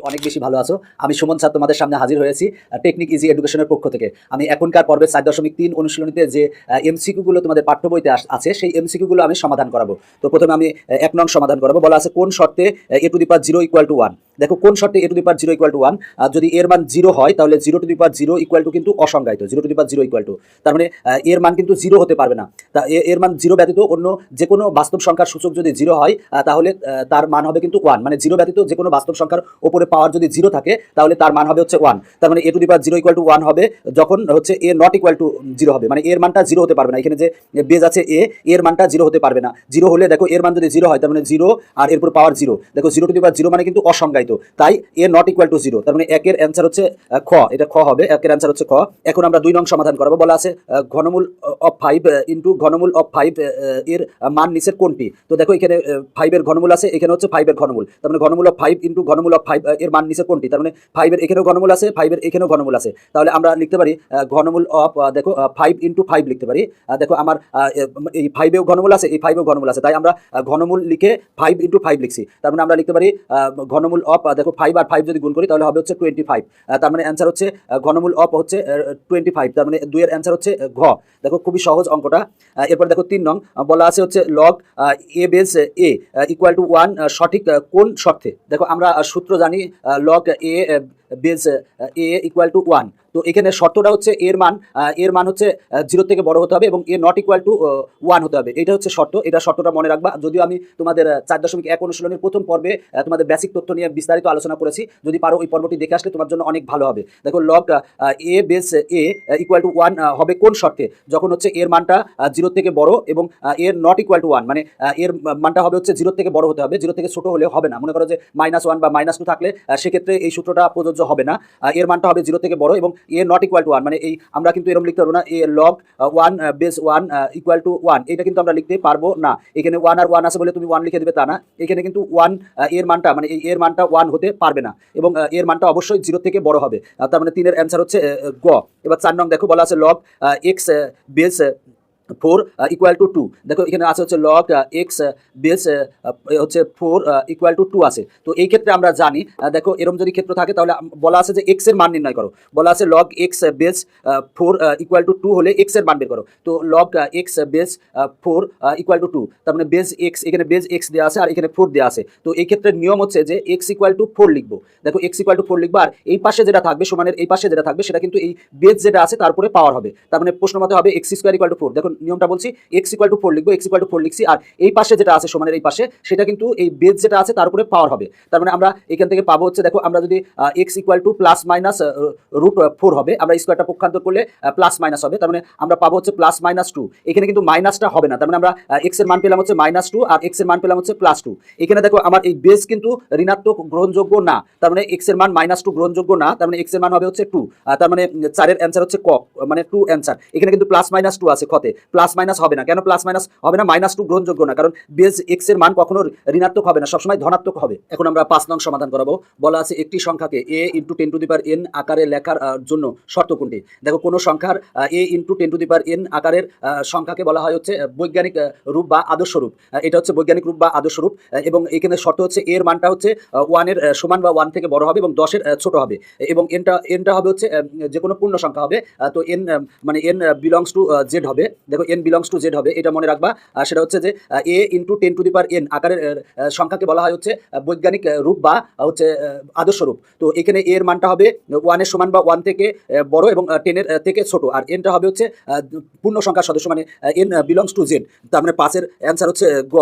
অনেক বেশি ভালো আছো। আমি সুমন স্যার তোমাদের সামনে হাজির হয়েছি টেকনিক ইজি এডুকেশনের পক্ষ থেকে। আমি এখনকার পর্বে 4.3 অনুশীলনীতে যে এমসিকিউ গুলো তোমাদের পাঠ্য বইতে আছে সেই এমসিকিউ গুলো আমি সমাধান করাবো। তো প্রথমে আমি 1 নং সমাধান করাবো। বলা আছে কোন শর্তে a to the power 0 equal to 1। দেখো কোন শর্তে a to the power 0 equal to 1, যদি এর মান 0 হয় তাহলে 0 to the power 0 equal to কিন্তু অসংজ্ঞায়িত। 0 to the power 0 equal to তার মানে এর মান কিন্তু 0 হতে পারবে না। তা এর মান 0 ব্যতীত অন্য যে কোনো বাস্তব সংখ্যার সূচক যদি 0 হয় তাহলে তার মান হবে কিন্তু 1। মানে 0 ব্যতীত যে কোনো বাস্তব সংখ্যার উপরে পাওয়ার যদি 0 থাকে তাহলে তার মান হবে হচ্ছে 1। তার মানে a to the power 0 equal to 1 হবে যখন হচ্ছে এ নট ইকুয়াল টু 0 হবে। মানে এর মানটা 0 হতে পারবে না। এখানে যে বেজ আছে এর মানটা 0 হতে পারবে না। 0 হলে দেখো এর মান যদি 0 হয় তার মানে 0 আর এরপর পাওয়ার 0। দেখো 0 টু দি পাওয়ার 0 মানে কিন্তু অসংজ্ঞায়িত, তাই এ নট ইকুয়াল টু 0। তার মানে একের অ্যান্সার হচ্ছে খ। এটা খ হবে, একের অ্যান্সার হচ্ছে খ। এখন আমরা 2 নং সমাধান করব। বলা আছে ঘনমূল অফ 5 ইনটু ঘনমূল অফ 5 এর মান নিচের কোনটি। তো দেখো এখানে 5 এর ঘনমূল আছে, এখানে হচ্ছে 5 এর ঘনমূল। তার মানে ঘনমূল অফ 5 ইনটু ঘনমূল অফ 5 এর মান নিচের কোনটি। তার মানে 5 এর এখানেও ঘনমূল আছে, 5 এর এখানেও ঘনমূল আছে। তাহলে আমরা লিখতে পারি ঘনমূল অফ দেখো 5 ইনটু 5 লিখতে পারি। দেখো আমার এই 5 এও ঘনমূল আছে, এই 5 এও ঘনমূল আছে, তাই আমরা ঘনমূল লিখে 5 ইনটু 5 লিখছি। তার মানে আমরা লিখতে পারি ঘনমূল অফ দেখো 5 আর 5 যদি গুণ করি তাহলে হবে হচ্ছে 25। তার মানে অ্যান্সার হচ্ছে ঘনমূল অফ হচ্ছে 25। তার মানে 2 এর অ্যান্সার হচ্ছে ঘ। দেখো খুবই সহজ অঙ্কটা। এরপর দেখো 3 নং বলা আছে হচ্ছে log a base A equal to 1 সঠিক কোন শর্তে। দেখো আমরা সূত্র জানি log a base A equal to 1। তো এখানে শর্তটা হচ্ছে এর মান হচ্ছে 0 থেকে বড় হতে হবে এবং এ নট ইকুয়াল টু 1 হতে হবে। এটা হচ্ছে শর্ত, এটা শর্তটা মনে রাখবা। যদিও আমি তোমাদের 4.1 অনুশীলনের প্রথম পর্বে তোমাদের বেসিক তথ্য নিয়ে বিস্তারিত আলোচনা করেছি, যদি পারো ওই পর্বটি দেখে আসলে তোমার জন্য অনেক ভালো হবে। দেখো log a base A equal to 1 হবে কোন শর্তে, যখন হচ্ছে এর মানটা 0 থেকে বড় এবং এর নট ইকুয়াল টু 1। মানে এর মানটা হবে হচ্ছে 0 থেকে বড় হতে হবে, 0 থেকে ছোট হলে হবে না। মনে করো যে -1 বা -2 থাকলে সেক্ষেত্রে এই সূত্রটা প্রযোজ্য হবে না। এর মানটা হবে 0 থেকে বড় এবং এ নট ইকুয়াল টু 1। মানে এই আমরা কিন্তু এরকম লিখতে পারবো না এ লগ 1 বেস 1 ইকুয়াল টু 1, এটা কিন্তু আমরা লিখতে পারবো না। এখানে 1 আর 1 আছে বলে তুমি 1 লিখে দেবে তা না। এখানে কিন্তু 1 এর মানটা মানে এই এর মানটা 1 হতে পারবে না এবং এর মানটা অবশ্যই 0 থেকে বড় হবে। তার মানে 3 এর অ্যান্সার হচ্ছে গ। এবার 4 নং দেখো বলা আছে log x base 4 equal to 2। দেখো এখানে আছে হচ্ছে লগ এক্স বেস হচ্ছে 4 ইকুয়াল টু 2 আছে। তো এই ক্ষেত্রে আমরা জানি দেখো এরকম যদি ক্ষেত্র থাকে তাহলে বলা আছে যে এক্স এর মান নির্ণয় করো। বলা আছে log x base 4 equal to 2 হলে এক্স এর মান বের করো। তো log x base 4 equal to 2, তার মানে বেস এক্স, এখানে বেস এক্স দেওয়া আছে আর এখানে 4 দেওয়া আছে। তো এই ক্ষেত্রে নিয়ম হচ্ছে যে এক্স ইকুয়াল টু 4 লিখবো। দেখো এক্স ইকুয়াল টু 4 লিখবো আর এই পাশে যেটা থাকবে সমানের এই পাশে যেটা থাকবে সেটা কিন্তু এই বেস যেটা আছে তারপরে পাওয়ার হবে। তার মানে প্রশ্ন মতে হবে এক্স স্কোয়ার ইকুয়াল টু 4। দেখো নিয়মটা বলছি এক্স ইকুয়াল টু 4 লিখবো, এক্স ইকুয়াল টু 4 লিখছি আর এই পাশে যেটা আছে সমানের এই পাশে সেটা কিন্তু এই বেস যেটা আছে তার উপরে পাওয়ার হবে। তার মানে আমরা এখান থেকে পাবো হচ্ছে দেখো আমরা যদি x equal to plus minus root 4 হবে, আমরা স্কোয়ারটা পক্ষান্তর করলে প্লাস মাইনাস হবে। তার মানে আমরা পাবো হচ্ছে প্লাস মাইনাস 2। এখানে কিন্তু মাইনাসটা হবে না, তার মানে আমরা এক্স এর মান পেলাম হচ্ছে -2 আর এক্স এর মান পেলাম হচ্ছে +2। এখানে দেখো আমার এই বেস কিন্তু ঋণাত্মক গ্রহণযোগ্য না, তার মানে এক্স এর মান -2 গ্রহণযোগ্য না, তার মানে এক্স এর মান হবে হচ্ছে 2। তার মানে 4 এর অ্যান্সার হচ্ছে ক, মানে 2 অ্যান্সার। এখানে কিন্তু প্লাস মাইনাস 2 আছে খতে, প্লাস মাইনাস হবে না। কেন প্লাস মাইনাস হবে না? -2 গ্রহণযোগ্য না, কারণ বেস এক্স এর মান কখনো ঋণাত্মক হবে না, সবসময় ধনাত্মক হবে। এখন আমরা 5 নং সমাধান করাবো। বলা আছে একটি সংখ্যাকে a into 10 two the power n আকারে লেখার জন্য শর্ত কোনটি। দেখো কোনো সংখ্যার a into 10 two the power n আকারের সংখ্যাকে বলা হয় হচ্ছে বৈজ্ঞানিক রূপ বা আদর্শ রূপ। এটা হচ্ছে বৈজ্ঞানিক রূপ বা আদর্শ রূপ এবং এখানে শর্ত হচ্ছে এর মানটা হচ্ছে 1 এর সমান বা 1 থেকে বড় হবে এবং 10 এর ছোট হবে এবং nটা হবে হচ্ছে যে কোনো পূর্ণ সংখ্যা হবে। তো n মানে n বিলংস টু z হবে। দেখো n বিলংস টু z হবে, এটা মনে রাখবা। সেটা হচ্ছে যে a into 10 two the power n আকারের সংখ্যাকে বলা হয় হচ্ছে বৈজ্ঞানিক রূপ বা হচ্ছে আদর্শ রূপ। তো এখানে এর মানটা হবে 1 এর সমান বা 1 থেকে বড় এবং 10 এর থেকে ছোট আর nটা হবে হচ্ছে পূর্ণ সংখ্যার সদস্য, মানে n বিলংস টু z। তার মানে 5 এর অ্যান্সার হচ্ছে গ।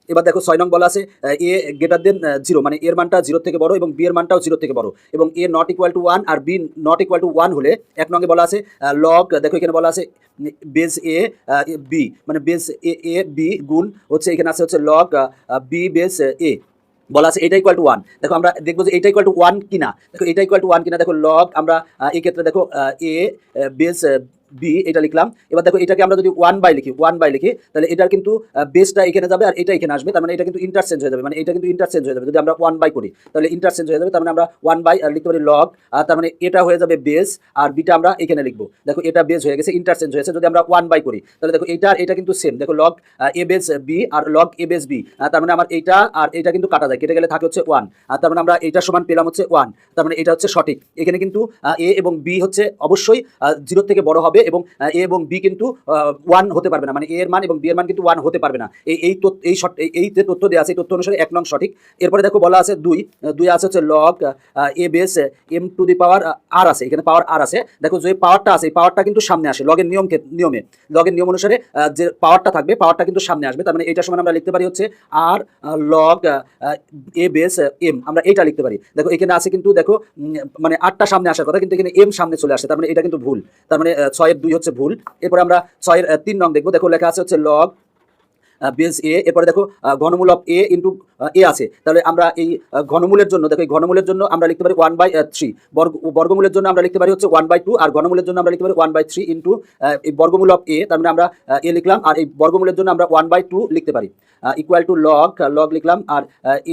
এবার দেখো 6 নং বলা আছে এ গ্রেটার দেন 0, মানে এর মানটা 0 থেকে বড় এবং বি এর মানটাও 0 থেকে বড় এবং এ নট ইকুয়াল টু 1 আর বি নট ইকুয়াল টু 1 হলে 1 নঙ্গে বলা আছে লগ, দেখো এখানে বলা আছে বেস এ বি, মানে বেস এ বি গুণ হচ্ছে এখানে আছে হচ্ছে লগ বি বেস এ। বলা আছে এটা ইকুয়াল টু 1। দেখো আমরা দেখবো যে এটা ইকুয়াল টু 1 কিনা। দেখো এটা ইকুয়াল টু 1 কিনা। দেখো লগ আমরা এই ক্ষেত্রে দেখো এ বেস বি এটা লিখলাম। এবার দেখো এটাকে আমরা যদি 1/1 লিখি তাহলে এটার কিন্তু বেসটা এখানে যাবে আর এটা এখানে আসবে, তার মানে এটা কিন্তু ইন্টারচেঞ্জ হয়ে যাবে, মানে এটা কিন্তু ইন্টারচেঞ্জ হয়ে যাবে। যদি আমরা 1/, করি তাহলে ইন্টারচেঞ্জ হয়ে যাবে, তার মানে আমরা 1/, লিখতে পারি লগ, তার মানে এটা হয়ে যাবে বেস আর বিটা আমরা এখানে লিখবো। দেখো এটা বেস হয়ে গেছে, ইন্টারচেঞ্জ হয়েছে। যদি আমরা 1/, করি তাহলে দেখো এটা আর এটা কিন্তু সেম, দেখো log a base B R log a base B, তার মানে আমার এইটা আর এটা কিন্তু কাটা যায়, কেটে গেলে থাকে হচ্ছে 1, আর তার মানে আমরা এটা সমান পেলাম হচ্ছে 1, তার মানে এটা হচ্ছে সঠিক। এখানে কিন্তু এ এবং বি হচ্ছে অবশ্যই 0 থেকে বড় হবে এবং এ এবং বি কিন্তু 1 হতে পারবে না, মানে এ এর মান এবং বি এর মান কিন্তু 1 হতে পারবে না। এই যে তথ্য দেওয়া আছে এই তথ্য অনুসারে 1 নং সঠিক। এরপরে দেখো বলা আছে 2 আছে হচ্ছে log a base m to the power আর আছে, এখানে পাওয়ার আর আছে। দেখো যে পাওয়ারটা আছে এই পাওয়ারটা কিন্তু সামনে আসে লগের লগের নিয়ম অনুসারে যে পাওয়ারটা থাকবে পাওয়ারটা কিন্তু সামনে আসবে, তার মানে এটা সমান আমরা লিখতে পারি হচ্ছে আর লগ এ বেস এম, আমরা এটা লিখতে পারি। দেখো এখানে আছে কিন্তু দেখো মানে 8টা সামনে আসার কথা কিন্তু এখানে এম সামনে চলে আসে, তার মানে এটা কিন্তু ভুল, তার মানে 6/2 হচ্ছে ভুল। এরপরে আমরা 6/3 নং দেখবো। দেখো লেখা আছে হচ্ছে লগ বেস এ, এরপরে দেখো ঘনমূল অফ এ ইন্টু এ আছে, তাহলে আমরা এই ঘনমূলের জন্য দেখো এই ঘনমূলের জন্য আমরা লিখতে পারি 1/3, বর্গমূলের জন্য আমরা লিখতে পারি হচ্ছে 1/2, আর ঘনমূলের জন্য আমরা লিখতে পারি 1/3 ইন্টু এই বর্গমূল অফ এ, তার মানে আমরা এ লিখলাম, আর এই বর্গমূলের জন্য আমরা 1/2 লিখতে পারি ইকুয়াল টু লগ লিখলাম আর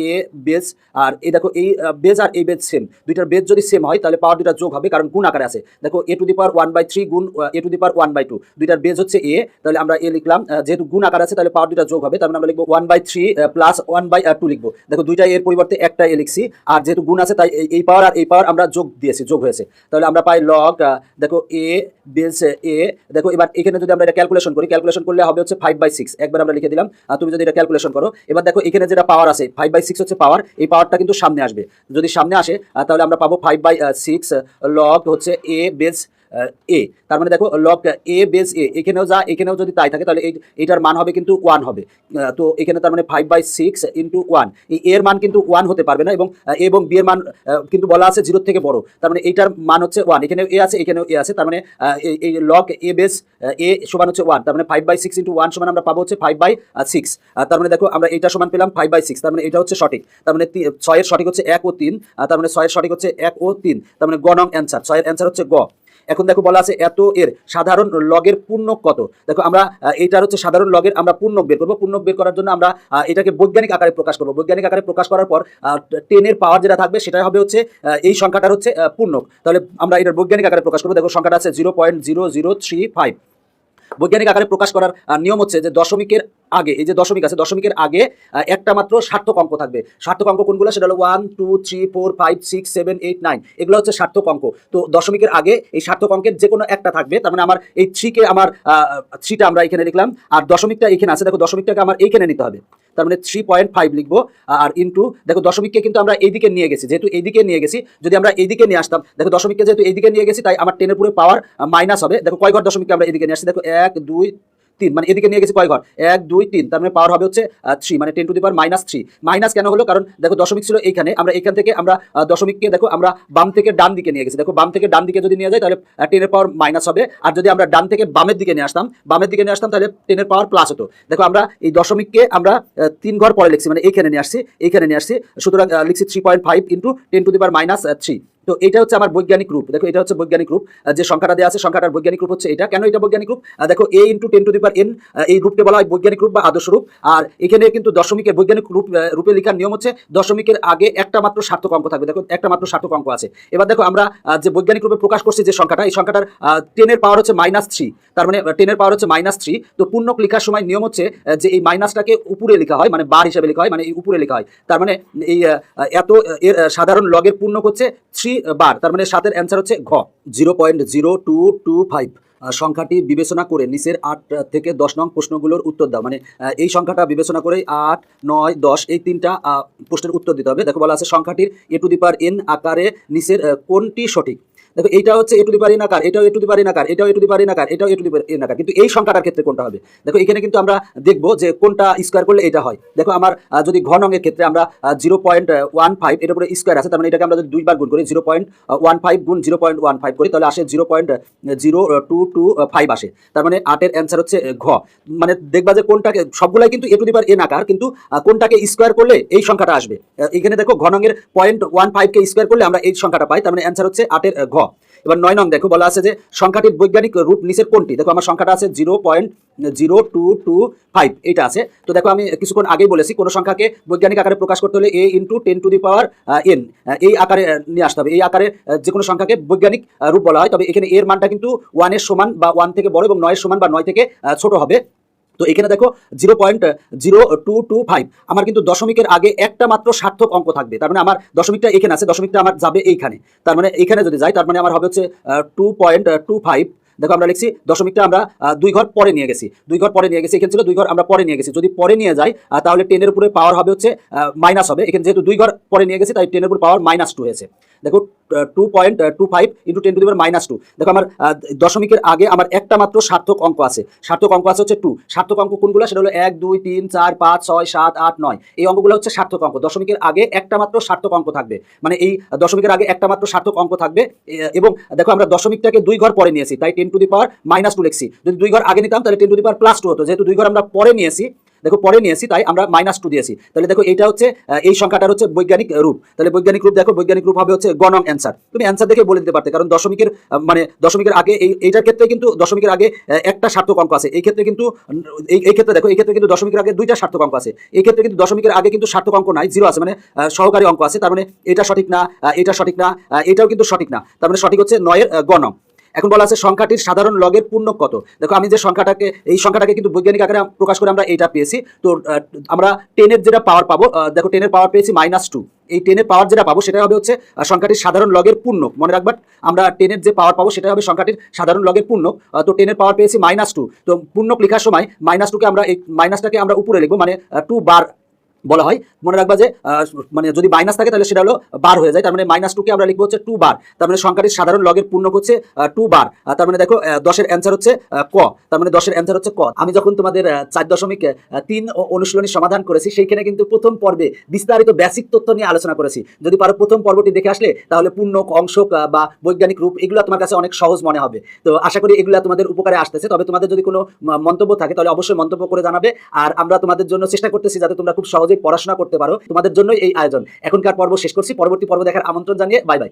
এ বেস, আর এই দেখো এই বেস আর এই বেস সেম, দুইটার বেস যদি সেম হয় তাহলে পাওয়ার দুইটা যোগ হবে, কারণ গুণ আকারে আছে। দেখো এ টু দি পাওয়ার 1/3 গুণ এ টু দি পাওয়ার 1/2, দুইটার বেস হচ্ছে এ, তাহলে আমরা এ লিখলাম, যেহেতু গুণ আকার আছে তাহলে পাওয়ার দুইটা যোগ হবে, তার মানে আমরা লিখবো 1/3 প্লাস 1/2 লিখবো। দেখো দুইটা এর পরিবর্তে একটা এ লিখছি, আর যেহেতু গুণ আছে তাই এই পাওয়ার আর এই পাওয়ার আমরা যোগ দিয়েছি, যোগ হয়েছে, তাহলে আমরা পাই লগ দেখো এ বেস এ। দেখো এবার এখানে যদি আমরা এটা ক্যালকুলেশন করি, ক্যালকুলেশন করলে হবে হচ্ছে 5/6, একবার আমরা লিখে দিলাম, আর তুমি যদি এটা ক্যালকুলেশন করো, এবার দেখো এখানে যেটা পাওয়ার আছে 5/6 হচ্ছে পাওয়ার, এই পাওয়ারটা কিন্তু সামনে আসবে, যদি সামনে আসে তাহলে আমরা পাবো 5/6 লগ হচ্ছে এ বেস এ, তার মানে দেখো লগ এ বেস এ, এখানেও যা এখানেও যদি তাই থাকে তাহলে এইটার মান হবে কিন্তু 1 হবে। তো এখানে তার মানে 5/6 ইন্টু 1, এই এর মান কিন্তু 1 হতে পারবে না, এবং বি এর মান কিন্তু বলা আছে 0 থেকে বড়, তার মানে এইটার মান হচ্ছে 1, এখানেও এ আছে এখানেও এ আছে, তার মানে এই লগ এ বেস এ সমান হচ্ছে 1, তার মানে 5/6 ইন্টু 1 সমান আমরা পাবো হচ্ছে 5/6, তার মানে দেখো আমরা এইটা সমান পেলাম 5/6, তার মানে এটা হচ্ছে সঠিক, তার মানে 6 এর সঠিক হচ্ছে 1 ও 3, তার মানে 6 এর সঠিক হচ্ছে 1 ও 3, তার মানে গ নং অ্যান্সার, 6 এর অ্যান্সার হচ্ছে গ। এখন দেখো বলা আছে এত এর সাধারণ লগের পূর্ণক কত। দেখো আমরা এইটার হচ্ছে সাধারণ লগের আমরা পূর্ণক বের করবো, পূর্ণক বের করার জন্য আমরা এটাকে বৈজ্ঞানিক আকারে প্রকাশ করবো। বৈজ্ঞানিক আকারে প্রকাশ করার পর 10 এর পাওয়ার যেটা থাকবে সেটাই হবে হচ্ছে এই সংখ্যাটার হচ্ছে পূর্ণক, তাহলে আমরা এটার বৈজ্ঞানিক আকারে প্রকাশ করবো। দেখো সংখ্যাটা আছে 0.0035। বৈজ্ঞানিক আকারে প্রকাশ করার নিয়ম হচ্ছে যে দশমিকের আগে, এই যে দশমিক আছে দশমিকের আগে একটা মাত্র সার্থক অঙ্ক থাকবে। সার্থক অঙ্ক কোনগুলো সেটা হলো 1 2 3 4 5 6 7 8 9, এগুলো হচ্ছে সার্থক অঙ্ক। তো দশমিকের আগে এই সার্থক অঙ্কের যে কোনো একটা থাকবে, তার মানে আমার এই 3কে আমার 3টা আমরা এখানে লিখলাম, আর দশমিকটা এখানে আছে, দেখো দশমিকটাকে আমার এইখানে নিতে হবে, তার মানে 3.5 লিখবো, আর ইন্টু দেখো দশমিককে কিন্তু আমরা এইদিকে নিয়ে গেছি, যেহেতু এইদিকে নিয়ে গেছি, যদি আমরা এইদিকে নিয়ে আসতাম, দেখো দশমিককে যেহেতু এইদিকে নিয়ে গেছি তাই আমার 10 এর পুরো পাওয়ার মাইনাস হবে। দেখো কয় ঘর দশমিককে আমরা এদিকে নিয়ে আসছি, দেখো 1 2 3, মানে এদিকে নিয়ে গেছি কয় ঘর 1 2 3, তার মানে পাওয়ার হবে হচ্ছে 3, মানে 10 টু দি পাওয়ার -3। মাইনাস কেন হলো, কারণ দেখো দশমিক ছিল এইখানে, আমরা এখান থেকে আমরা দশমিককে দেখো আমরা বাম থেকে ডান দিকে নিয়ে গেছি, দেখো বাম থেকে ডান দিকে যদি নিয়ে যাই তাহলে 10 এর পাওয়ার মাইনাস হবে, আর যদি আমরা ডান থেকে বামের দিকে নিয়ে আসতাম তাহলে 10 এর পাওয়ার প্লাস হতো। দেখো আমরা এই দশমিককে আমরা 3 ঘর পরে লিখছি, মানে এইখানে নিয়ে আসছি, সুতরাং লিখছি 3.5 ইন্টু 10 টু দি পাওয়ার -3। তো এটা হচ্ছে আমার বৈজ্ঞানিক রূপ। দেখো এটা হচ্ছে বৈজ্ঞানিক রূপ, যে সংখ্যাটা দেওয়া আছে সংখ্যাটার বৈজ্ঞানিক রূপ হচ্ছে এটা। কেন এটা বৈজ্ঞানিক রূপ, দেখো a into 10 two the power n, এই রূপকে বলা হয় বৈজ্ঞানিক রূপ বা আদর্শ রূপ। আর এখানে কিন্তু দশমিকের বৈজ্ঞানিক রূপে লেখার নিয়ম হচ্ছে দশমিকের আগে একটা মাত্র সার্থক অঙ্ক থাকবে। দেখো একটা মাত্র সার্থক অঙ্ক আছে। এবার দেখো আমরা যে বৈজ্ঞানিক রূপে প্রকাশ করছি যে সংখ্যাটা, এই সংখ্যাটার 10 এর পাওয়ার হচ্ছে -3, তার মানে 10 এর পাওয়ার হচ্ছে -3। তো পূর্ণক লেখার সময় নিয়ম হচ্ছে যে এই মাইনাসটাকে উপরে লেখা হয়, মানে বার হিসাবে লেখা হয়, মানে এই উপরে লেখা হয়, তার মানে এই এত এর সাধারণ লগের পূর্ণক হচ্ছে 3 বার, তার মানে 7 এর অ্যান্সার হচ্ছে ঘ। 0.0225 সংখ্যাটি বিবেচনা করে নিচের 8 থেকে 10 নং প্রশ্নগুলোর উত্তর দাও। মানে এই সংখ্যাটা বিবেচনা করে 8 9 10 এই তিনটা প্রশ্নের উত্তর দিতে হবে। দেখো বলা আছে সংখ্যাটির a two the power n আকারে নিচের কোনটি সঠিক। দেখো এইটা হচ্ছে a two the power n আকার, এটাও a two the power n আকার, এটাও a two the power n আকার, এটাও a two the power n আকার, কিন্তু এই সংখ্যাটার ক্ষেত্রে কোনটা হবে। দেখো এখানে কিন্তু আমরা দেখবো যে কোনটা স্কয়ার করলে এটা হয়। দেখো আমার যদি ঘন অঙ্কের ক্ষেত্রে আমরা 0.15 এর উপরে স্কয়ার আছে, তার মানে এটাকে আমরা যদি দুইবার গুণ করি 0.15 গুণ 0.15 করি তাহলে আসে 0.0225 আসে, তার মানে 8 এর অ্যান্সার হচ্ছে ঘ। মানে দেখবা যে কোনটাকে সবগুলাই কিন্তু a two the power n আকার, কিন্তু কোনটাকে স্কয়ার করলে এই সংখ্যাটা আসবে। এখানে দেখো ঘন অঙ্কের 0.15 কে স্কয়ার করলে আমরা এই সংখ্যাটা পাই, তার মানে অ্যান্সার হচ্ছে 8 এর ঘ। এবার 9 নং দেখো বলা আছে যে সংখ্যাটির বৈজ্ঞানিক রূপ নিচের কোনটি। দেখো আমার সংখ্যাটা আছে 0.0225 এটা আছে। তো দেখো আমি কিছুক্ষণ আগেই বলেছি কোন সংখ্যাকে বৈজ্ঞানিক আকারে প্রকাশ করতে হলে a × 10⁻n এই আকারে নিয়ে আসতে হবে। এই আকারে যে কোনো সংখ্যাকে বৈজ্ঞানিক রূপ বলা হয়। তবে এখানে এর মানটা কিন্তু 1 এর সমান বা 1 থেকে বড় এবং 9 এর সমান বা 9 থেকে ছোট হবে। তো এখানে দেখো 0.0225 আমার কিন্তু দশমিকের আগে একটা মাত্র সার্থক অঙ্ক থাকবে। তার মানে আমার দশমিকটা এখানে আছে, দশমিকটা আমার যাবে এইখানে। তার মানে এইখানে যদি যাই তার মানে আমার হবে হচ্ছে 2.25। দেখো আমরা লিখছি দশমিকটা আমরা 2 ঘর পরে নিয়ে গেছি, 2 ঘর পরে নিয়ে গেছি। এখানে ছিল 2 ঘর আমরা পরে নিয়ে গেছি। যদি পরে নিয়ে যাই তাহলে 10 এর উপরে পাওয়ার হবে হচ্ছে মাইনাস হবে। এখানে যেহেতু 2 ঘর পরে নিয়ে গেছি তাই 10 এর উপর পাওয়ার -2 হয়েছে। দেখো 2.25 × 10⁻²। দেখো আমার দশমিকের আগে আমার একটা মাত্র সার্থক অঙ্ক আছে। সার্থক অঙ্ক আছে হচ্ছে 2। সার্থক অঙ্ক কোনগুলো সেটা হলো 1 2 3 4 5 6 7 8 9। এই অঙ্কগুলো হচ্ছে সার্থক অঙ্ক। দশমিকের আগে একটা মাত্র সার্থক অঙ্ক থাকবে, মানে এই দশমিকের আগে একটা মাত্র সার্থক অঙ্ক থাকবে। এবং দেখো আমরা দশমিকটাকে 2 ঘর পরে নিয়েছি তাই 10⁻² লিখছি। যদি 2 ঘর আগে নিতাম তাহলে 10⁻² হতো। যেহেতু 2 ঘর আমরা পরে নিয়েছি, দেখো পরে নিয়েছি তাই আমরা -2 দিয়েছি। তাহলে দেখো এটা হচ্ছে এই সংখ্যাটার হচ্ছে বৈজ্ঞানিক রূপ। তাহলে বৈজ্ঞানিক রূপ দেখো, বৈজ্ঞানিক রূপ হবে হচ্ছে গ নং অ্যান্সার। তুমি অ্যান্সার দেখে বলে দিতে পারতে, কারণ দশমিকের মানে দশমিকের আগে এইটার ক্ষেত্রে কিন্তু দশমিকের আগে একটা সার্থক অঙ্ক আছে। এই ক্ষেত্রে কিন্তু এই ক্ষেত্রে দেখো এই ক্ষেত্রে কিন্তু দশমিকের আগে 2টা সার্থক অঙ্ক আছে। এই ক্ষেত্রে কিন্তু দশমিকের আগে কিন্তু সার্থক অঙ্ক নাই, 0 আছে, মানে সহকারী অঙ্ক আছে। তার মানে এটা সঠিক না, এটা সঠিক না, এটাও কিন্তু সঠিক না। তার মানে সঠিক হচ্ছে 9 এর গ নং। এখন বলা আছে সংখ্যাটির সাধারণ লগের পূর্ণক কত। দেখো আমি যে সংখ্যাটাকে এই সংখ্যাটাকে কিন্তু বৈজ্ঞানিক আকারে প্রকাশ করে আমরা এইটা পেয়েছি। তো আমরা 10 এর যেটা পাওয়ার পাবো, দেখো 10 এর পাওয়ার পেয়েছি -2। এই 10 এর পাওয়ার যেটা পাবো সেটা হবে হচ্ছে সংখ্যাটির সাধারণ লগের পূর্ণক। মনে রাখবা আমরা 10 এর যে পাওয়ার পাবো সেটা হবে সংখ্যাটির সাধারণ লগের পূর্ণক। তো 10 এর পাওয়ার পেয়েছি -2। তো পূর্ণক লেখার সময় -2কে আমরা এই মাইনাসটাকে আমরা উপরে লিখবো, মানে 2 বার বলা হয়। মনে রাখবা যে মানে যদি মাইনাস থাকে তাহলে সেটা হলো বার হয়ে যায়। তার মানে -2কে আমরা লিখবো হচ্ছে 2 বার। তার মানে সংখ্যাটির সাধারণ লগের পূর্ণক হচ্ছে 2 বার। তার মানে দেখো 10 এর অ্যান্সার হচ্ছে ক। তার মানে 10 এর অ্যান্সার হচ্ছে ক। আমি যখন তোমাদের 4.3 অনুশীলনী সমাধান করেছি সেইখানে কিন্তু প্রথম পর্বে বিস্তারিত বেসিক তথ্য নিয়ে আলোচনা করেছি। যদি পারো প্রথম পর্বটি দেখে আসলে তাহলে পূর্ণক, অংশক বা বৈজ্ঞানিক রূপ এগুলো তোমার কাছে অনেক সহজ মনে হবে। তো আশা করি এগুলো তোমাদের উপকারে আসতেছে। তবে তোমাদের যদি কোনো মন্তব্য থাকে তাহলে অবশ্যই মন্তব্য করে জানাবে। আর আমরা তোমাদের জন্য চেষ্টা করতেছি যাতে তোমরা খুব সহজেই পড়াশোনা করতে পারো। তোমাদের জন্যই এই আয়োজন। এখনকার পর্ব শেষ করছি, পরবর্তী পর্ব দেখার আমন্ত্রণ জানিয়ে বাই বাই।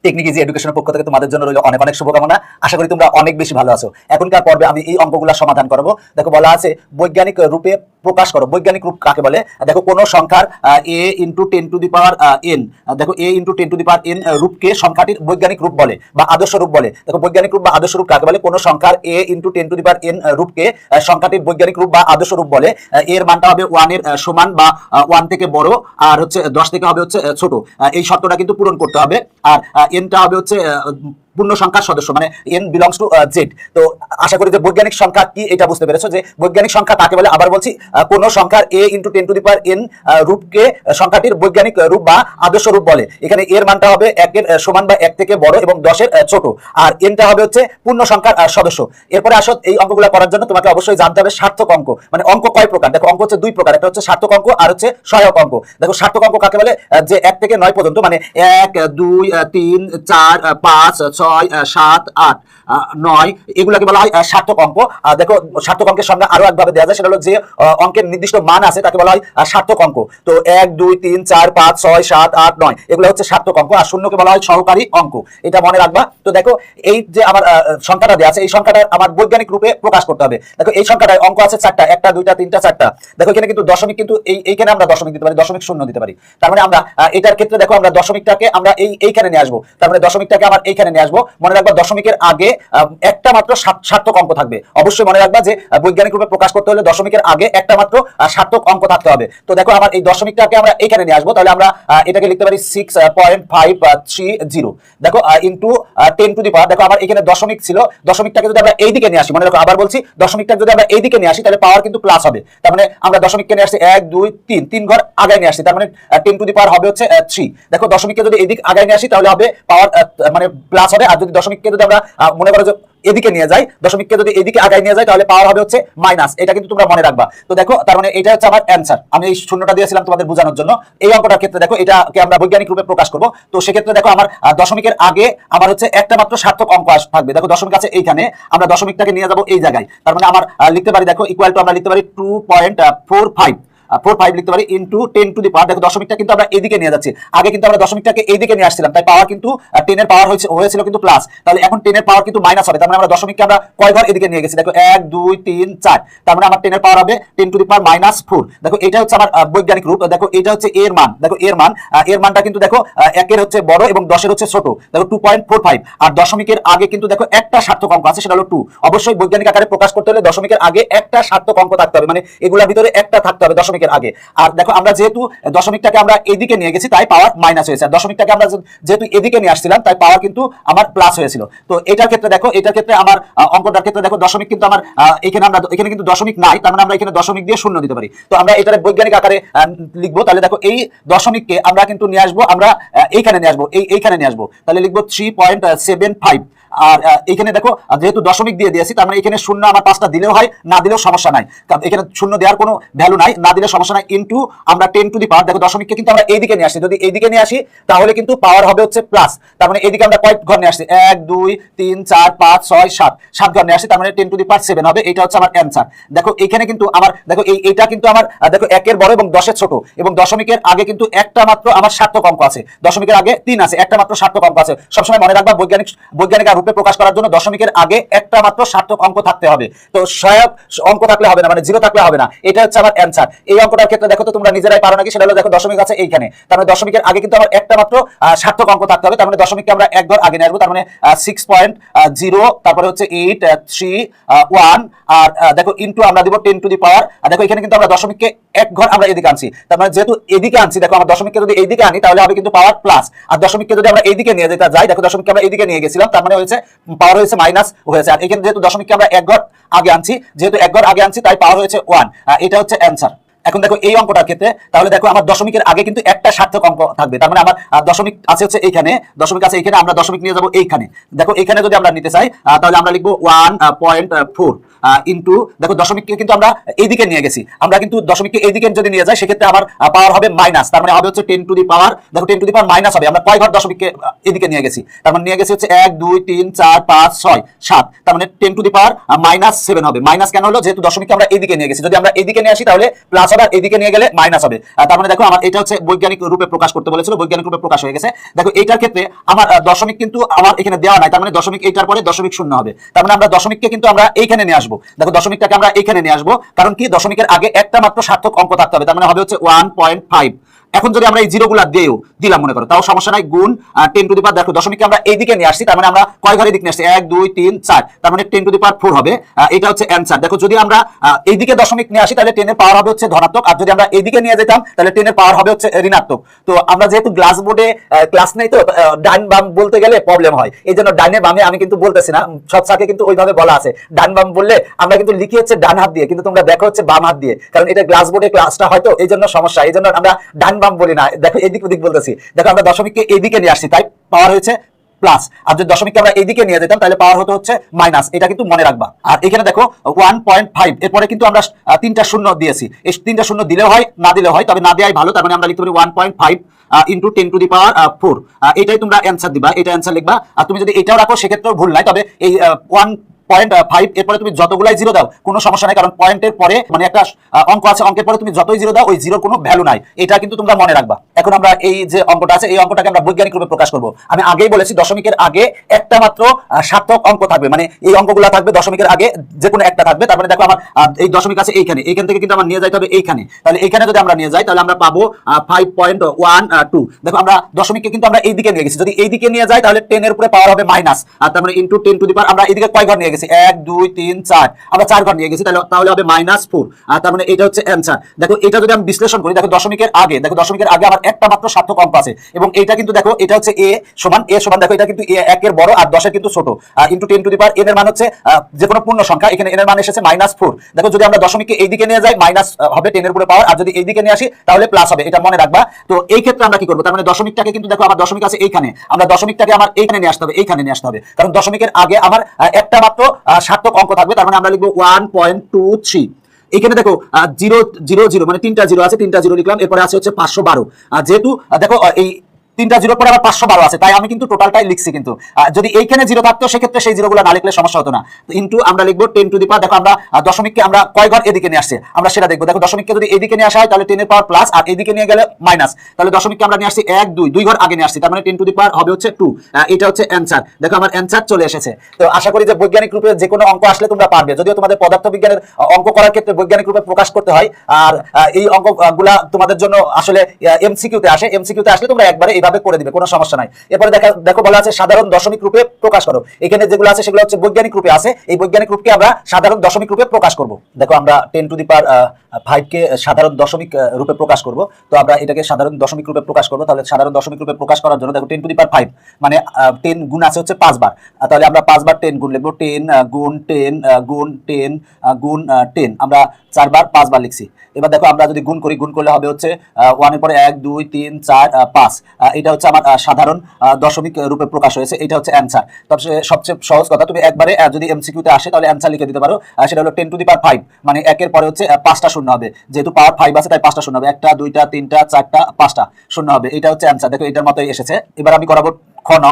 টেকনিক ইজি এডুকেশনের পক্ষ থেকে তোমাদের জন্য রইল অনেক অনেক শুভকামনা। আশা করি তোমরা অনেক বেশি ভালো আছো। এখনকার পর্বে আমি এই অঙ্কগুলো সমাধান করব। দেখো বলা আছে বৈজ্ঞানিক রূপে প্রকাশ করো। বৈজ্ঞানিক রূপ কাকে বলে? দেখো কোন সংখ্যার a × 10⁻n, দেখো a × 10⁻n রূপকে সংখ্যাটির বৈজ্ঞানিক রূপ বলে বা আদর্শ রূপ বলে। দেখো বৈজ্ঞানিক রূপ বা আদর্শ রূপ কাকে বলে? কোন সংখ্যার a × 10⁻n রূপকে সংখ্যাটির বৈজ্ঞানিক রূপ বা আদর্শ রূপ বলে। এর মানটা হবে 1 এর সমান বা 1 থেকে বড়, আর হচ্ছে 10 থেকে হবে হচ্ছে ছোট। এই শর্তটা কিন্তু পূরণ করতে হবে। আর এনটা হবে হচ্ছে পূর্ণ সংখ্যার সদস্য, মানে n বিলংস টু z। তো আশা করি যে বৈজ্ঞানিক সংখ্যা কি এটা বুঝতে পেরেছো যে বৈজ্ঞানিক সংখ্যা কাকে বলে। আবার বলছি, কোন সংখ্যার a × 10⁻n রূপকে সংখ্যাটির বৈজ্ঞানিক রূপ বা আদর্শ রূপ বলে। এখানে এর মানটা হবে 1 এর সমান বা 1 থেকে বড় এবং 10 এর ছোট, আর nটা হবে হচ্ছে পূর্ণ সংখ্যার সদস্য। এরপরে আসো এই অঙ্কগুলো করার জন্য তোমাকে অবশ্যই জানতে হবে সার্থক অঙ্ক। মানে অঙ্ক কয় প্রকার? দেখো অঙ্ক হচ্ছে 2 প্রকার, একটা হচ্ছে সার্থক অঙ্ক আর হচ্ছে সহায়ক অঙ্ক। দেখো সার্থক অঙ্ক কাকে বলে? যে 1 থেকে 9 পর্যন্ত, মানে 1 2 3 4 5 6 7 8 9 এগুলোকে বলা হয় সার্থক অঙ্ক। দেখো সার্থক অঙ্কের সংজ্ঞা আরো একভাবে দেওয়া যায়, সেটা হলো যে অঙ্কের নির্দিষ্ট মান আছে তাকে বলা হয় সার্থক অঙ্ক। তো 1 2 3 4 5 6 7 8 9 এগুলো হচ্ছে সার্থক অঙ্ক, আর শূন্যকে বলা হয় সহকারী অঙ্ক। এটা মনে রাখবা। তো দেখো এই যে আমার সংখ্যাটা দেওয়া আছে, এই সংখ্যাটা আমার বৈজ্ঞানিক রূপে প্রকাশ করতে হবে। দেখো এই সংখ্যাটায় অঙ্ক আছে 4টা, 1টা 2টা 3টা 4টা। দেখো এখানে কিন্তু দশমিক, কিন্তু এইখানে আমরা দশমিক দিতে পারি, দশমিক শূন্য দিতে পারি। তার মানে আমরা এটার ক্ষেত্রে দেখো আমরা দশমিকটাকে আমরা এইখানে নিয়ে আসবো। তার মানে দশমিকটাকে আমার এইখানে নিয়ে আসবো। মনে রাখবা দশমিকের আগে একটা মাত্র সার্থক অঙ্ক থাকবে। অবশ্যই মনে রাখবা যে বৈজ্ঞানিক রূপে প্রকাশ করতে হলে দশমিকের আগে একটা মাত্র সার্থক অঙ্ক থাকতে হবে। তো দেখো আমার এই দশমিকটাকে আমরা এইখানে নিয়ে আসবো। তাহলে আমরা এটাকে লিখতে পারি 6.530। দেখো ইনটু 10⁻। দেখো আমার এখানে দশমিক ছিল, দশমিকটাকে যদি আমরা এইদিকে নিয়ে আসি, মনে রাখো আবার বলছি দশমিকটাকে যদি আমরা এইদিকে নিয়ে আসি তাহলে পাওয়ার কিন্তু প্লাস হবে। তার মানে আমরা দশমিককে নিয়ে আসছি 1 2 3 3 ঘর আগে নিয়ে আসছি। তার মানে 10⁻ হবে হচ্ছে 3। দেখো দশমিককে যদি এইদিক আগে নিয়ে আসি তাহলে হবে পাওয়ার মানে প্লাস হবে হবে, আর যদি দশমিককে যদি আমরা মনে করো যে এদিকে নিয়ে যাই, দশমিককে যদি এদিকে আগায় নিয়ে যাই তাহলে পাওয়ার হবে হচ্ছে মাইনাস। এটা কিন্তু তোমরা মনে রাখবা। তো দেখো তার মানে এটা হচ্ছে আমার অ্যান্সার। আমি এই শূন্যটা দিয়েছিলাম তোমাদের বোঝানোর জন্য। এই অঙ্কটার ক্ষেত্রে দেখো এটাকে আমরা বৈজ্ঞানিক রূপে প্রকাশ করব। তো সেক্ষেত্রে দেখো আমার দশমিকের আগে আমার হচ্ছে একটা মাত্র সার্থক অঙ্ক থাকবে। দেখো দশমিক আছে এইখানে, আমরা দশমিকটাকে নিয়ে যাবো এই জায়গায়। তার মানে আমার লিখতে পারি দেখো ইকুয়াল টু আমরা লিখতে পারি 2.45 লিখতে পারি ইনটু 10 টু দি পাওয়ার। দেখো দশমিকটা কিন্তু আমরা এদিকে নিয়ে যাচ্ছি, আগে কিন্তু আমরা দশমিকটাকে এইদিকে নিয়ে আসছিলাম, তাই পাওয়ার কিন্তু 10 এর পাওয়ার হয়েছিল কিন্তু প্লাস, তাহলে এখন 10 এর পাওয়ার কিন্তু মাইনাস হবে। তার মানে আমরা দশমিককে আমরা কয় ঘর এদিকে নিয়ে গেছি, দেখো 1 2 3 4, তার মানে আমার 10 এর পাওয়ার হবে 10 টু দি পাওয়ার মাইনাস 4। দেখো এটা হচ্ছে আমার বৈজ্ঞানিক রূপ। দেখো এটা হচ্ছে এর মান, দেখো এর মানটা কিন্তু দেখো 1 এর হচ্ছে বড় এবং 10 এর হচ্ছে ছোট। দেখো 2.45, আর দশমিকের আগে কিন্তু দেখো একটা সার্থক অঙ্ক আছে, সেটা হলো 2। অবশ্যই বৈজ্ঞানিক আকারে প্রকাশ করতে হলে দশমিকের আগে একটা সার্থক অঙ্ক থাকতে হবে, মানে এগুলোর ভিতরে একটা থাকতে হবে দশমিকের আগে। আর দেখো আমরা যেহেতু দশমিকটাকে আমরা এদিকে নিয়ে গেছি তাই পাওয়ার মাইনাস হয়েছে, আর দশমিকটাকে আমরা যেহেতু এদিকে নিয়ে আসছিলাম তাই পাওয়ার কিন্তু আমার প্লাস হয়েছিল। তো এটার ক্ষেত্রে দেখো, এটার ক্ষেত্রে আমার অঙ্কটার ক্ষেত্রে দেখো দশমিক কিন্তু আমার এখানে কিন্তু দশমিক নাই, তার মানে আমরা এখানে দশমিক দিয়ে শূন্য দিতে পারি। তো আমরা এটার বৈজ্ঞানিক আকারে লিখবো। তাহলে দেখো এই দশমিককে আমরা কিন্তু নিয়ে আসবো, আমরা এইখানে নিয়ে আসবো, এইখানে নিয়ে আসবো। তাহলে লিখবো 3.75। আর এখানে দেখো যেহেতু দশমিক দিয়ে দিয়েছি তার মানে এখানে শূন্য আমার 5টা দিলেও হয়, না দিলেও সমস্যা নাই, কারণ এখানে শূন্য দেওয়ার কোনো ভ্যালু নাই, না দিলে সমস্যা নাই, ইনটু আমরা 10 টু দি পাওয়ার। দেখো দশমিককে কিন্তু আমরা এইদিকে নিয়ে আসি, যদি এইদিকে নিয়ে আসি তাহলে কিন্তু পাওয়ার হবে হচ্ছে প্লাস। তার মানে এইদিকে আমরা কয়েক ঘর নিয়ে আসছি, 1 2 3 4 5 6 7 ঘর নিয়ে আসছি, তার মানে 10 টু দি পাওয়ার 7 হবে। এটা হচ্ছে আমার অ্যান্সার। দেখো এখানে কিন্তু আমার দেখো এইটা কিন্তু আমার দেখো 1 এর বড় এবং 10 এর ছোট, এবং দশমিকের আগে কিন্তু একটা মাত্র আমার সার্থক অঙ্ক আছে, দশমিকের আগে 3 আছে, একটা মাত্র সার্থক অঙ্ক আছে। সবসময় মনে রাখবা বৈজ্ঞানিক রূপে প্রকাশ করার জন্য দশমিকের আগে একটা মাত্র সার্থক অঙ্ক থাকতে হবে। তো সহায়ক অঙ্ক থাকলে হবে না, মানে জিরো থাকলে হবে না। এটা হচ্ছে আমার অ্যান্সার। এই অঙ্কটার ক্ষেত্রে দেখো তো তোমরা নিজেরাই পারো নাকি, সেটা হলো দেখো দশমিক আছে এইখানে, তার মানে দশমিকের আগে কিন্তু আমার একটা মাত্র সার্থক অঙ্ক থাকতে হবে। তার মানে দশমিককে আমরা এক ঘর আগে নিয়ে আসবো, তার মানে 6.0, তারপরে হচ্ছে 8 3 1, আর দেখো ইনটু আমরা দিব 10 টু দি পাওয়ার। আর দেখো এখানে কিন্তু আমরা দশমিককে এক ঘর আমরা এদিকে আনছি, তার মানে যেহেতু এদিকে আনছি, দেখো আমরা দশমিককে যদি এইদিকে আনি তাহলে হবে কিন্তু পাওয়ার প্লাস, আর দশমিককে যদি আমরা এইদিকে নিয়ে যেতে যাই, দেখো দশমিককে আমরা এইদিকে নিয়ে গেছিলাম, তার মানে হয়েছে পাওয়ার হয়েছে মাইনাস হয়েছে। আর এখানে যেহেতু দশমিককে আমরা এক ঘর আগে আনছি, যেহেতু এক ঘর আগে আনছি তাই পাওয়ার হয়েছে 1। এটা হচ্ছে অ্যান্সার। এখন দেখো এই অঙ্কটার ক্ষেত্রে তাহলে দেখো আমার দশমিকের আগে কিন্তু একটা সার্থক অঙ্ক থাকবে, তার মানে আমার দশমিক আছে হচ্ছে এইখানে, দশমিক আছে এইখানে, আমরা দশমিক নিয়ে যাবো এইখানে। দেখো এখানে যদি আমরা নিতে চাই তাহলে আমরা লিখবো 1.4 ইনটু, দেখো দশমিককে কিন্তু আমরা এইদিকে নিয়ে গেছি, আমরা কিন্তু দশমিককে এইদিকে যদি নিয়ে যাই সেক্ষেত্রে আমার পাওয়ার হবে মাইনাস, তার মানে হবে হচ্ছে 10 টু দি পাওয়ার। দেখো 10 টু দি পাওয়ার মাইনাস হবে, আমরা কয় ঘর দশমিককে এদিকে নিয়ে গেছি, তার মানে নিয়ে গেছি হচ্ছে 1 2 3 4 5 6 7, তার মানে 10 টু দি পাওয়ার মাইনাস 7 হবে। মাইনাস কেন হলো, যেহেতু দশমিককে আমরা এইদিকে নিয়ে গেছি, যদি আমরা এইদিকে নিয়ে আসি তাহলে প্লাস হবে, আর এইদিকে নিয়ে গেলে মাইনাস হবে। তার মানে দেখো আমার এটা হচ্ছে বৈজ্ঞানিক রূপে প্রকাশ করতে বলেছিল, বৈজ্ঞানিক রূপে প্রকাশ হয়ে গেছে। দেখো এইটার ক্ষেত্রে আমার দশমিক কিন্তু আমার এখানে দেওয়া নাই, তার মানে দশমিক এইটার পরে দশমিক শূন্য হবে, তার মানে আমরা দশমিককে কিন্তু আমরা এইখানে নিয়ে আসবো। দেখো দশমিকটাকে আমরা এইখানে নিয়ে আসবো, কারণ কি দশমিকের আগে একটা মাত্র সার্থক অঙ্ক থাকতে হবে, তার মানে হবে হচ্ছে 1.5। এখন যদি আমরা এই জিরোগুলা দিলাম মনে করো তাও সমস্যা নাই, গুণ 10 টু দি পাওয়ার। দেখো দশমিককে আমরা এইদিকে নিয়ে আসছি, তার মানে আমরা কয় ঘরে দিকে নিয়ে আসছি, 1 2 3 4, তার মানে 10 টু দি পাওয়ার 4 হবে। এটা হচ্ছে অ্যান্সার। দেখো যদি আমরা এইদিকে দশমিক নিয়ে আসি তাহলে 10 এর পাওয়ার হবে হচ্ছে ধনাত্মক, আর যদি আমরা এইদিকে নিয়ে যেতাম তাহলে 10 এর পাওয়ার হবে হচ্ছে ঋণাত্মক। তো আমরা যেহেতু গ্লাস বোর্ডে ক্লাস নেই, তো ডান বাম বলতে গেলে প্রবলেম হয়, এই জন্য ডানে বামে আমি কিন্তু বলতেছি না, সব সাকে কিন্তু ওইভাবে বলা আছে। ডান বাম বললে আমরা কিন্তু লিখি হচ্ছে ডান হাত দিয়ে, কিন্তু তোমরা দেখো হচ্ছে বাম হাত দিয়ে, কারণ এটা গ্লাস বোর্ডে ক্লাসটা হয়তো এই জন্য সমস্যা, এই জন্য আমরা ডান বাম বলি না। দেখো এদিক ওদিক বলতেছি, দেখো আমরা দশমিককে এইদিকে নিয়ে আসছি তাই পাওয়ার হয়েছে প্লাস, আর যদি দশমিককে আমরা এইদিকে নিয়ে যেতাম তাহলে পাওয়ার হতো হচ্ছে মাইনাস। এটা কিন্তু মনে রাখবা। আর এখানে দেখো 1.5 এরপরে কিন্তু আমরা 3টা শূন্য দিয়েছি, এই 3টা শূন্য দিলেও হয় না দিলেও হয়, তবে না দেওয়াই ভালো, তার মানে আমরা লিখতে পারি 1.5 ইন্টু 10 টু দি পাওয়ার 4। এটাই তোমরা অ্যান্সার দিবা, এটা অ্যান্সার লিখবা। আর তুমি যদি এটাও রাখো সেক্ষেত্রেও ভুল নাই, তবে এই 1.5 এরপরে তুমি যতগুলাই জিরো দাও কোনো সমস্যা নাই, কারণ পয়েন্টের পরে মানে একটা অঙ্ক আছে, অঙ্কের পরে তুমি যতই জিরো দাও ওই জিরোর কোনো ভ্যালু নাই, এটা কিন্তু তোমরা মনে রাখবা। এখন আমরা এই যে অঙ্কটা আছে এই অঙ্কটাকে আমরা বৈজ্ঞানিক রূপে প্রকাশ করব। আমি আগেই বলেছি দশমিকের আগে একটা মাত্র সার্থক অঙ্ক থাকবে, মানে এই অঙ্কগুলো থাকবে দশমিকের আগে যে কোনো একটা থাকবে। তার মানে দেখো আমার এই দশমিক আছে এইখানে, এইখান থেকে কিন্তু আমার নিয়ে যাইতে হবে এইখানে, তাহলে এইখানে যদি আমরা নিয়ে যাই তাহলে আমরা পাবো 5.12। দেখো আমরা দশমিককে কিন্তু আমরা এইদিকে নিয়ে গেছি, যদি এইদিকে নিয়ে যাই তাহলে 10 এর উপরে পাওয়ার হবে মাইনাস, আর তার মানে ইনটু 10 টু দি পাওয়ার আমরা এইদিকে কয় ঘর নিয়ে গেছি, গেছি 1 2 3 4, আমরা 4 ঘর নিয়ে গেছি, তাহলে হবে -4। তার মানে এটা হচ্ছে অ্যান্সার। দেখো এটা যদি আমি বিশ্লেষণ করি, দেখো দশমিকের আগে আমার একটা মাত্র সার্থক অঙ্ক আছে, এবং এটা কিন্তু দেখো এটা হচ্ছে a সমান দেখো এটা কিন্তু 1 এর বড় আর 10 এর কিন্তু ছোট, into 10 two the power n এর মান হচ্ছে যে কোনো পূর্ণ সংখ্যা, এখানে n এর মান এসেছে -4। দেখো যদি আমরা দশমিককে এই দিকে নিয়ে যাই মাইনাস হবে 10 এর উপরে পাওয়ার, আর যদি এই দিকে নিয়ে আসি তাহলে প্লাস হবে, এটা মনে রাখবা। তো এই ক্ষেত্রে আমরা কি করব, তার মানে দশমিকটাকে কিন্তু দেখো আমার দশমিক আছে এইখানে, আমরা দশমিকটাকে আমার এইখানে নিয়ে আসতে হবে, এইখানে নিয়ে আসতে হবে, কারণ দশমিকের আগে আমার একটা মাত্র সার্থক অঙ্ক থাকবে। তার মানে আমরা লিখবো 1.23। এখানে দেখো 0 0 0 মানে 3টা 0 আছে, 3টা 0 লিখলাম, এরপরে আছে হচ্ছে 512। যেহেতু দেখো এই 3টা 0 পরে আবার 512 আছে, তাই আমি কিন্তু টোটালটাই লিখছি। কিন্তু যদি এইখানে 0 থাকতো সেক্ষেত্রে সেই 0গুলো না লিখলে সমস্যা হতো না। ইনটু আমরা লিখবো 10 টু দি পাওয়ার, দেখো আমরা দশমিককে আমরা কয় ঘর এদিকে নিয়ে আসছে আমরা সেটা দেখবো। দেখো দশমিককে যদি এদিকে নিয়ে আসা হয় তাহলে 10 এর পাওয়ার প্লাস, আর এদিকে নিয়ে গেলে মাইনাস, তাহলে দশমিককে আমরা নিয়ে আসছি 1 2 ঘর আগে নিয়ে আসছি, তার মানে 10 টু দি পাওয়ার হবে হচ্ছে 2। এটা হচ্ছে অ্যানসার। দেখো আমার অ্যানসার চলে এসেছে। তো আশা করি যে বৈজ্ঞানিক রূপে যে কোনো অঙ্ক আসলে তোমরা পারবে, যদিও তোমাদের পদার্থবিজ্ঞানের অঙ্ক করার ক্ষেত্রে বৈজ্ঞানিক রূপে প্রকাশ করতে হয়, আর এই অঙ্কগুলা তোমাদের জন্য আসলে এমসিকিউতে আসলে তোমরা একবারে এইভাবে করে দিবে, কোনো সমস্যা নাই। এরপরে দেখো বলা আছে সাধারণ দশমিক রূপে প্রকাশ করো। এখানে যেগুলো আছে সেগুলো হচ্ছে বৈজ্ঞানিক রূপে আছে, এই বৈজ্ঞানিক রূপকে আমরা সাধারণ দশমিক রূপে প্রকাশ করব। দেখো আমরা 10 টু দি পাওয়ার 5 কে সাধারণ দশমিক রূপে প্রকাশ করব। তো আমরা এটাকে সাধারণ দশমিক রূপে প্রকাশ করব। তাহলে সাধারণ দশমিক রূপে প্রকাশ করার জন্য দেখো 10 টু দি পাওয়ার 5 মানে 10 গুণ আছে হচ্ছে 5 বার, তাহলে আমরা 5 বার 10 গুণ লিখব, 10 গুণ 10 গুণ 10 গুণ 10, আমরা 4 বার 5 বার লিখছি। এবার দেখো আমরা যদি গুণ করি, গুণ করলে হবে হচ্ছে 1 এর পরে 1 2 3 4 5, এটা হচ্ছে আমার সাধারণ দশমিক রূপে প্রকাশ হয়েছে, এটা হচ্ছে অ্যানসার। তবে সবচেয়ে সহজ কথা, তুমি একবারে যদি এমসিকিউতে আসে তাহলে অ্যানসার লিখে দিতে পারো, সেটা হলো 10 টু দি পাওয়ার 5 মানে 1 এর পরে হচ্ছে 5টা শূন্য হবে, যেহেতু পাওয়ার 5 আছে তাই 5টা শূন্য হবে, 1টা 2টা 3টা 4টা 5টা শূন্য হবে, এটা হচ্ছে অ্যানসার। দেখো এটার মতোই এসেছে। এবার আমি করাবো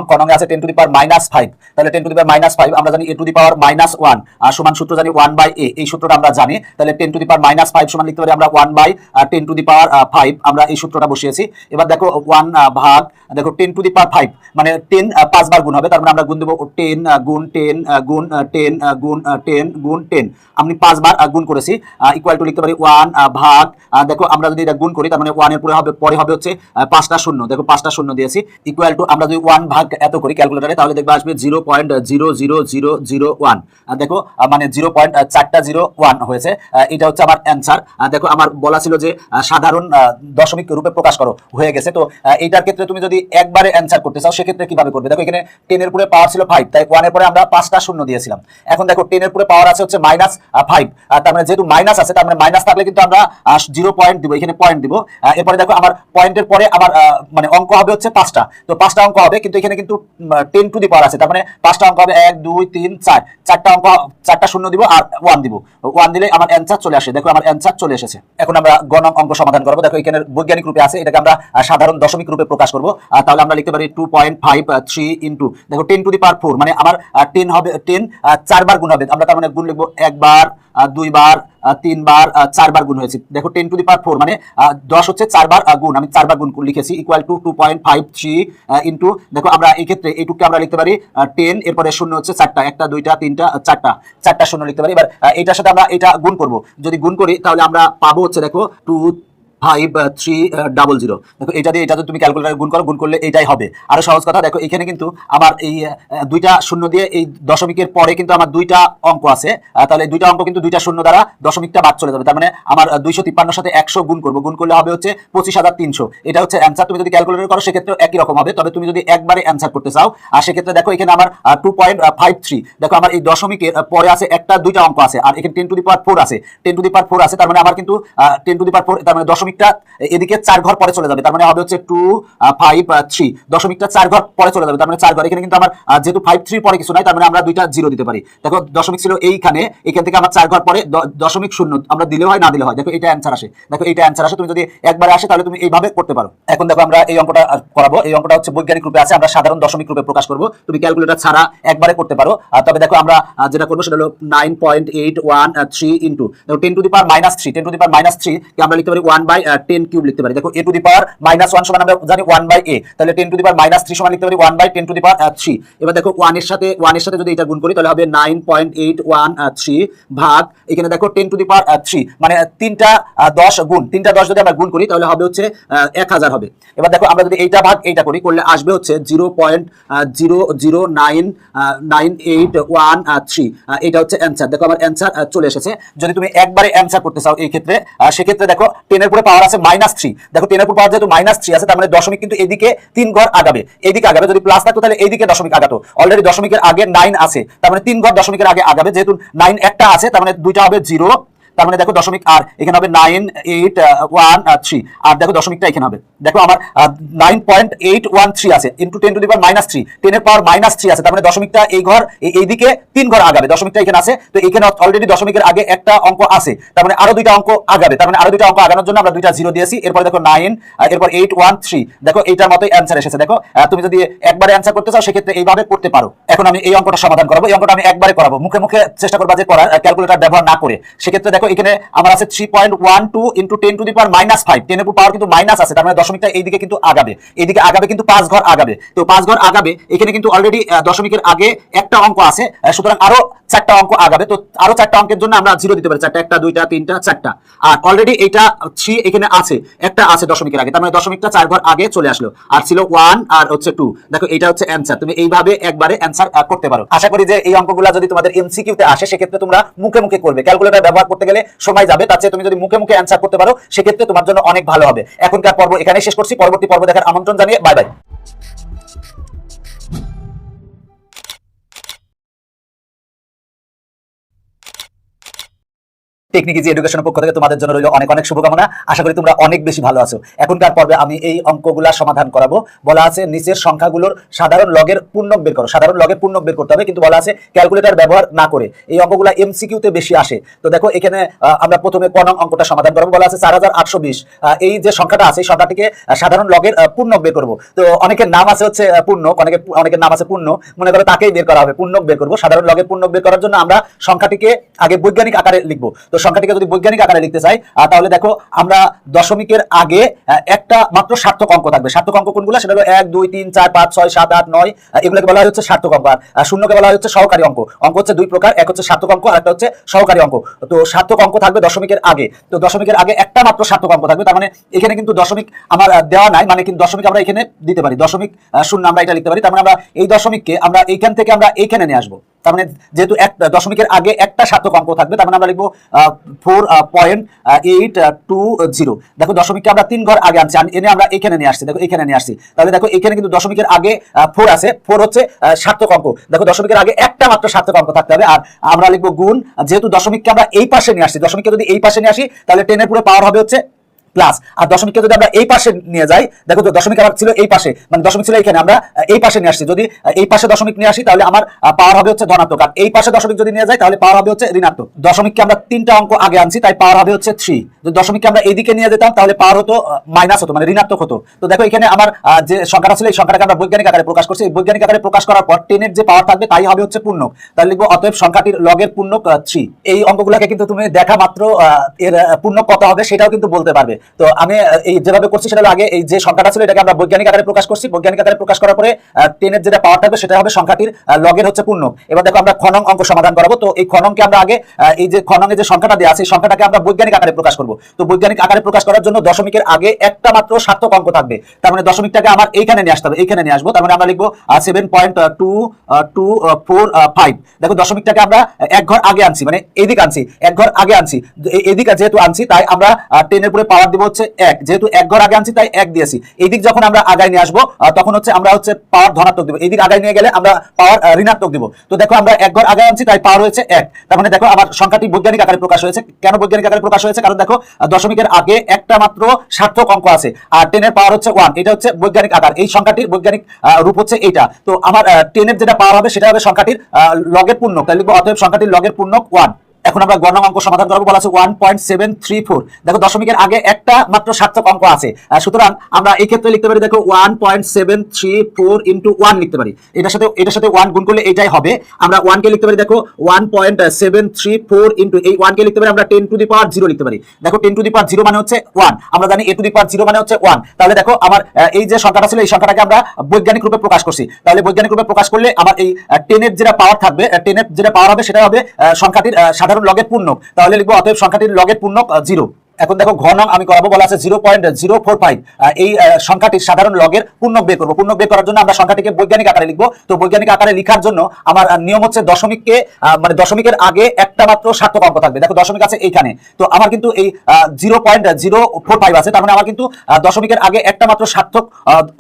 খনং আছে 10 টু দি পাওয়ার -5, তাহলে 10 টু দি পাওয়ার -5 আমরা জানি a টু দি পাওয়ার -1 সমান সূত্র জানি 1/a, এই সূত্রটা আমরা জানি। তাহলে 10 টু দি পাওয়ার -5 সমান লিখতে পারি আমরা 1/10 টু দি পাওয়ার 5, আমরা এই সূত্রটা বসিয়েছি। এবার দেখো 1 ভাগ দেখো 10 টু দি পাওয়ার 5 মানে 10 5 বার গুণ হবে, তার মানে আমরা গুণ দেব 10 গুণ 10 গুণ 10 গুণ 10 গুণ 10, আমি 5 বার গুণ করেছি, ইকুয়াল টু লিখতে পারি 1 ভাগ দেখো আমরা যদি এটা গুণ করি তার মানে 1 এর পরে হবে হচ্ছে 5টা শূন্য, দেখো 5টা শূন্য দিয়েছি, ইকুয়াল টু আমরা যদি 1 ভাগ এত করি ক্যালকুলেটরে তাহলে দেখবে আসবে 0.00001, দেখো মানে 0.401 হয়েছে, এটা হচ্ছে আমার অ্যানসার। দেখো আমার বলা ছিল যে সাধারণ দশমিক রূপে প্রকাশ করো, হয়ে গেছে। তো এইটার ক্ষেত্রে তুমি যদি একবারে অ্যানসার করতে চাও সেক্ষেত্রে কিভাবে করবে, দেখো এখানে 10 এর পুরে পাওয়ার ছিল 5, তাই 1 এর পরে আমরা 5টা শূন্য দিয়েছিলাম। এখন দেখো 10 এর পুরে পাওয়ার আছে হচ্ছে -5, তার মানে যেহেতু মাইনাস আছে তার মানে মাইনাস থাকলে কিন্তু আমরা 0 পয়েন্ট দিব, এখানে পয়েন্ট দিব। এরপরে দেখো আমার পয়েন্টের পরে আমার মানে অঙ্ক হবে হচ্ছে 5টা, তো 5টা অঙ্ক হবে, কিন্তু এখানে কিন্তু 10 টু দি পাওয়ার আছে, তার মানে 5টা অঙ্ক হবে 1 2 3 4, 4টা অঙ্ক 4টা শূন্য দিব আর 1 দিব, 1 দিলে আমার অ্যানসার চলে আসে। দেখো আমার অ্যানসার চলে এসেছে। এখন আমরা গণক অঙ্ক সমাধান করব। দেখো এখানে বৈজ্ঞানিক রূপে আছে, এটাকে আমরা সাধারণ দশমিক রূপে প্রকাশ করব। তাহলে আমরা লিখতে পারি 2.53 ইনটু দেখো 10 টু দি পাওয়ার 4 মানে আমার 10 হবে 10 4 বার গুণ হবে, আমরা তার মানে গুণ লিখব 1 বার 2 বার 3 বার 4 বার গুণ হয়েছে। দেখো 10 টু দি পাওয়ার 4 মানে 10 হচ্ছে 4 বার গুণ, আমি 4 বার গুণ লিখেছি, ইকুয়াল টু 2.53 ইনটু দেখো আমরা এই ক্ষেত্রে এইটুকুকে আমরা লিখতে পারি 10, এরপরে শূন্য হচ্ছে 4টা, 1টা 2টা 3টা 4টা শূন্য লিখতে পারি। এবার এইটার সাথে আমরা এটা গুণ করব, যদি গুণ করি তাহলে আমরা পাবো হচ্ছে দেখো 25300, দেখো এটা দিয়ে এটা যদি তুমি ক্যালকুলেটরে গুণ করো, গুণ করলে এটাই হবে। আরো সহজ কথা, দেখো এখানে কিন্তু আমার এই 2টা শূন্য দিয়ে এই দশমিকের পরে কিন্তু আমার 2টা অঙ্ক আছে, তাহলে 2টা অঙ্ক কিন্তু 2টা শূন্য দ্বারা দশমিকটা বাদ চলে যাবে, তার মানে আমার 253 সাথে 100 গুণ করব, গুণ করলে হবে হচ্ছে 25300, এটা হচ্ছে অ্যানসার। তুমি যদি ক্যালকুলেটর করো সেক্ষেত্রে একই রকম হবে, তবে তুমি যদি একবারে অ্যানসার করতে চাও আর সেক্ষেত্রে দেখো এখানে আমার 2.53, দেখো আমার এই দশমিকের পরে আছে 1টা 2টা অঙ্ক আছে, আর এখানে 10 টু দি পাওয়ার 4 আছে, 10 টু দি পাওয়ার 4 আছে, তার মানে আমার কিন্তু 10 টু দি পাওয়ার 4, তার মানে দশমিকটা এদিকে 4 ঘর পরে চলে যাবে, তার মানে হবে হচ্ছে 253, দশমিকটা 4 ঘর পরে চলে যাবে, তার মানে 4 ঘর। এখানে কিন্তু আমার যেহেতু 53 পরে কিছু নাই, তার মানে আমরা 2টা 0 দিতে পারি। দেখো দশমিক ছিল এইখানে, এখান থেকে আমার 4 ঘর পরে দশমিক শূন্য আমরা দিলে হয় না দিলে হয়, দেখো এটা অ্যানসার আসে। দেখো এটা অ্যানসার আসে, তুমি যদি একবারে আসে তাহলে তুমি এইভাবে করতে পারো। এখন দেখো আমরা এই অঙ্কটা করাবো, এই অঙ্কটা হচ্ছে বৈজ্ঞানিক রূপে আছে, আমরা সাধারণ দশমিক রূপে প্রকাশ করব, তুমি ক্যালকুলেটর ছাড়া একবারে করতে পারো। তবে দেখো আমরা যেটা করবো সেটা হলো 9.813 ইনটু দেখো 10 two the power -3, 10 two the পাওয়ার -3 কে আমরা লিখতে পারি 1/10 10 কিউব লিখতে পারি। দেখো a টু দি পাওয়ার -1 সমান আমরা জানি 1/a, তাহলে 10 টু দি পাওয়ার -3 সমান লিখতে পারি 1/10 টু দি পাওয়ার 3। এবার দেখো 1 এর সাথে যদি এটা গুণ করি তাহলে হবে 9.813 ভাগ এখানে দেখো 10 টু দি পাওয়ার 3, মানে 3টা 10 গুণ 3টা 10 যদি আমরা গুণ করি তাহলে হবে হচ্ছে 1000 হবে। এবার দেখো আমরা যদি এইটা ভাগ এইটা করি করলে আসবে হচ্ছে 0.0099813। এটা হচ্ছে অ্যান্সার। দেখো আমার অ্যান্সার চলে এসেছে। যদি তুমি একবারে অ্যান্সার করতে চাও এই ক্ষেত্রে, সেক্ষেত্রে দেখো 10 এর উপরে পাওয়ার আছে -3। দেখো 10 এর উপর পাওয়ার যেহেতু -3 আছে, তার মানে দশমিক কিন্তু এদিকে 3 ঘর আগাবে, এদিকে আগাবে। যদি প্লাস থাকতো তাহলে এইদিকে দশমিক আগাতো। অলরেডি দশমিকের আগে 9 আছে, তার মানে 3 ঘর দশমিকের আগে আগাবে। যেহেতু 9 একটা আছে, তার মানে দুইটা হবে 0, তার মানে দেখো দশমিক আর এখানে হবে 9.813, আর দেখো দশমিকটা এখানে হবে। দেখো আমার 9.813 আছে ইনটু 10 টু দি পাওয়ার -3, 10 এর পাওয়ার -3 আছে, তার মানে দশমিকটা এই ঘর এইদিকে 3 ঘর আগাবে। দশমিকটা এখানে আছে, তো এখানে অলরেডি দশমিকের আগে একটা অঙ্ক আছে, তার মানে আরো দুইটা অঙ্ক আগাবে। তার মানে আরো দুইটা অঙ্ক আগানোর জন্য আমরা দুইটা 0 দিয়েছি। এরপর দেখো 9, এরপর 813। দেখো এইটার মতোই অ্যান্সার এসেছে। দেখো তুমি যদি একবারে অ্যান্সার করতে চাও সেক্ষেত্রে এইভাবে করতে পারো। এখন আমি এই অঙ্কটা সমাধান করাবো। এই অঙ্কটা আমি একবারে করাবো, মুখে মুখে চেষ্টা করবা যে করার, ক্যালকুলেটর ব্যবহার না করে। সেক্ষেত্রে দেখো এখানে আমার আছে 3.12 ইনটু 10 টু দি পাওয়ার -5। 10 এর উপর পাওয়ার কিন্তু মাইনাস আছে, তার মানে দশমিকটা এইদিকে কিন্তু আগাবে, এইদিকে আগাবে কিন্তু 5 ঘর আগাবে। তো 5 ঘর আগাবে, এখানে কিন্তু অলরেডি দশমিকের আগে একটা অঙ্ক আছে, সুতরাং আরো 4টা অঙ্ক আগাবে। তো আরো 4টা অঙ্কের জন্য আমরা 0 দিতে পারি। 4টা, 1টা 2টা 3টা 4টা, আর অলরেডি এইটা 3 এখানে আছে, একটা আছে দশমিকের আগে, তার মানে দশমিকটা 4 ঘর আগে চলে আসলো। আর ছিল 1 আর হচ্ছে 2। দেখো এটা হচ্ছে অ্যান্সার। তুমি এইভাবে একবারে অ্যান্সার করতে পারো। আশা করি যে এই অঙ্কগুলো যদি তোমাদের এমসিকিউতে আসে সেক্ষেত্রে তোমরা মুখে মুখে করবে। ক্যালকুলেটর ব্যবহার করতে গেলে সময় যাবে, তার চেয়ে তুমি যদি মুখে মুখে অ্যান্সার করতে পারো সেক্ষেত্রে তোমার জন্য অনেক ভালো হবে। এখনকার পর্ব এখানেই শেষ করছি। পরবর্তী পর্ব দেখার আমন্ত্রণ জানিয়ে বাই বাই। টেকনিক ইজি এডুকেশনের পক্ষ থেকে তোমাদের জন্য রইল অনেক অনেক শুভকামনা। আশা করি তোমরা অনেক বেশি ভালো আছো। এখনকার পর্বে আমি এই অঙ্কগুলা সমাধান করাবো। বলা আছে নিচের সংখ্যাগুলোর সাধারণ লগের পূর্ণক বের করো। সাধারণ লগের পূর্ণক বের করতে হবে, কিন্তু বলা আছে ক্যালকুলেটর ব্যবহার না করে। এই অঙ্কগুলা এমসিকিউতে বেশি আসে। তো দেখো এখানে আমরা প্রথমে ক নং অঙ্কটা সমাধান করবো। বলা আছে 4820। এই যে সংখ্যাটা আছে এই সংখ্যাটিকে সাধারণ লগের পূর্ণক বের করবো। তো অনেকের নাম আছে হচ্ছে পূর্ণক, অনেকের নাম আছে পূর্ণ, মনে করো তাকেই বের করা হবে। পূর্ণক বের করবো। সাধারণ লগের পূর্ণক বের করার জন্য আমরা সংখ্যাটিকে আগে বৈজ্ঞানিক আকারে লিখবো। তো সংখ্যাটিকে যদি বৈজ্ঞানিক আকারে লিখতে চাই তাহলে দেখো আমরা দশমিকের আগে একটা মাত্র সার্থক অঙ্ক থাকবে। সার্থক অঙ্ক কোনগুলো? সেটা হলো 1 2 3 4 5 6 7 8 9। এগুলোকে বলা হয় হচ্ছে সার্থক অঙ্ক। আর শূন্যকে বলা হয় হচ্ছে সহকারী অঙ্ক। অঙ্ক হচ্ছে দুই প্রকার, এক হচ্ছে সার্থক অঙ্ক আর একটা হচ্ছে সহকারী অঙ্ক। তো সার্থক অঙ্ক থাকবে দশমিকের আগে। তো দশমিকের আগে একটা মাত্র সার্থক অঙ্ক থাকবে, তার মানে এখানে কিন্তু দশমিক আমার দেওয়া নাই, মানে কিন্তু দশমিক আমরা এখানে দিতে পারি। দশমিক শূন্য আমরা এটা লিখতে পারি। তার মানে আমরা এই দশমিককে আমরা এইখান থেকে আমরা এইখানে নিয়ে আসবো। তার মানে যেহেতু দশমিকের আগে একটা সার্থক অঙ্ক থাকবে, তার মানে আমরা লিখবো 4.820। দেখো দশমিককে আমরা 3 ঘর আগে আনছি, এনে আমরা এখানে নিয়ে আসছি। দেখো এখানে নিয়ে আসছি, তাহলে দেখো এখানে কিন্তু দশমিকের আগে 4 আছে। 4 হচ্ছে সার্থক অঙ্ক। দেখো দশমিকের আগে একটা মাত্র সার্থক অঙ্ক থাকতে হবে। আর আমরা লিখবো গুণ, যেহেতু দশমিককে আমরা এই পাশে নিয়ে আসছি, দশমিককে যদি এই পাশে নিয়ে আসি তাহলে 10 এর পুরো পাওয়ার হবে হচ্ছে প্লাস। আর দশমিককে যদি আমরা এই পাশে নিয়ে যাই, দেখো তো দশমিক আমার ছিল এই পাশে, মানে দশমিক ছিল এখানে, আমরা এই পাশে নিয়ে আসছি। যদি এই পাশে দশমিক নিয়ে আসি তাহলে আমার পাওয়ার হবে হচ্ছে ধনাত্মক, আর এই পাশে দশমিক যদি নিয়ে যাই তাহলে পাওয়ার হবে হচ্ছে ঋণাত্মক। দশমিককে আমরা 3টা অঙ্ক আগে আনছি, তাই পাওয়ার হবে হচ্ছে 3। যদি দশমিককে আমরা এইদিকে নিয়ে যেতাম তাহলে পাওয়ার হতো মাইনাস হতো, মানে ঋণাত্মক হতো। তো দেখো এখানে আমার যে সংখ্যাটা ছিল এই সংখ্যাটাকে আমরা বৈজ্ঞানিক আকারে প্রকাশ করছি। এই বৈজ্ঞানিক আকারে প্রকাশ করার পর 10 এর যে পাওয়ার থাকবে তাই হবে হচ্ছে পূর্ণক। তাহলে লিখবো অতএব সংখ্যাটির লগের পূর্ণক 3। এই অঙ্কগুলোকে কিন্তু তুমি দেখা মাত্র এর পূর্ণক কত হবে সেটাও কিন্তু বলতে পারবে। তো আমি এই যেভাবে করছি সেটা হলো আগে এই যে সংখ্যাটা ছিল এটাকে আমরা বৈজ্ঞানিক আকারে প্রকাশ করছি। বৈজ্ঞানিক আকারে প্রকাশ করার পরে 10 এর যেটা পাওয়ার থাকবে সেটা হবে সংখ্যাটির লগের হচ্ছে পূর্ণক। এবার দেখো আমরা খ নং অঙ্ক সমাধান করাবো। তো এই খ নংকে আমরা আগে এই যে খ নং এর যে সংখ্যাটা দেওয়া আছে এই সংখ্যাটাকে আমরা বৈজ্ঞানিক আকারে প্রকাশ করব। তো বৈজ্ঞানিক আকারে প্রকাশ করার জন্য দশমিকের আগে একটা মাত্র সার্থক অঙ্ক থাকবে, তার মানে দশমিকটাকে আমার এইখানে নিয়ে আসতে হবে, এইখানে নিয়ে আসবো। তার মানে আমরা লিখবো 7.225। দেখো দশমিকটাকে আমরা এক ঘর আগে আনছি, মানে এদিকে আনছি, এক ঘর আগে আনছি। এদিকে যেহেতু আনছি তাই আমরা 10 এর পুরো পাওয়ার দিব হচ্ছে 1। যেহেতু এক ঘর আগে আনছি তাই 1 দিয়েছি। এই দিক যখন আমরা আগায় নিয়ে আসবো তখন হচ্ছে আমরা হচ্ছে পাওয়ার ধনাত্মক দিব, এই দিক আগায় নিয়ে গেলে আমরা পাওয়ার ঋণাত্মক দিব। তো দেখো আমরা এক ঘর আগে আনছি তাই পাওয়ার হয়েছে 1। তার মানে দেখো আমার সংখ্যাটি বৈজ্ঞানিক আকারে প্রকাশ হয়েছে। কেন বৈজ্ঞানিক আকারে প্রকাশ হয়েছে? কারণ দেখো দশমিকের আগে একটা মাত্র সার্থক অঙ্ক আছে আর 10 এর পাওয়ার হচ্ছে 1। এটা হচ্ছে বৈজ্ঞানিক আকার, এই সংখ্যাটির বৈজ্ঞানিক রূপ হচ্ছে এইটা। তো আমার 10 এর যেটা পাওয়ার হবে সেটা হবে সংখ্যাটির লগের পূর্ণক। তাই লিখবো অতএব সংখ্যাটির লগের পূর্ণক 1। এখন আমরা গণনা অঙ্ক সমাধান করবো, বলা আছে 1.734। দেখো দশমিকের আগে একটা মাত্র সার্থক অঙ্ক আছে, সুতরাং আমরা এই ক্ষেত্রে লিখতে পারি, দেখো 1.734 ইন্টু 1 লিখতে পারি। এটার সাথে 1 গুণ করলে এটাই হবে। আমরা 1 কে লিখতে পারি, দেখো 1.734 ইন্টু এই 1 কে লিখতে পারি আমরা 10 টু দি পাওয়ার 0 লিখতে পারি। দেখো 10 টু দি পাওয়ার 0 মানে হচ্ছে 1, আমরা জানি a টু দি পাওয়ার 0 মানে হচ্ছে 1। তাহলে দেখো আমার এই যে সংখ্যাটা ছিল এই সংখ্যাটাকে আমরা বৈজ্ঞানিক রূপে প্রকাশ করছি। তাহলে বৈজ্ঞানিক রূপে প্রকাশ করলে আমার এই 10 এর যেটা পাওয়ার থাকবে, 10 এর যেটা পাওয়ার হবে সেটা হবে সংখ্যাটির সাধারণ লগের পূর্ণক। তাহলে লিখবো অতএব সংখ্যাটির লগের পূর্ণক 0। এখন দেখো ঘ নং আমি করাবো, বলা আছে 0.045। এই সংখ্যাটির সাধারণ লগের পূর্ণক বের করবো। পূর্ণক বের করার জন্য আমরা সংখ্যাটিকে বৈজ্ঞানিক আকারে লিখবো। তো বৈজ্ঞানিক আকারে লেখার জন্য আমার নিয়ম হচ্ছে দশমিককে মানে দশমিকের আগে একটা মাত্র সার্থক অঙ্ক থাকবে। দেখো দশমিক আছে এইখানে, তো আমার কিন্তু এই 0.045 আছে, তার মানে আমার কিন্তু দশমিকের আগে একটা মাত্র সার্থক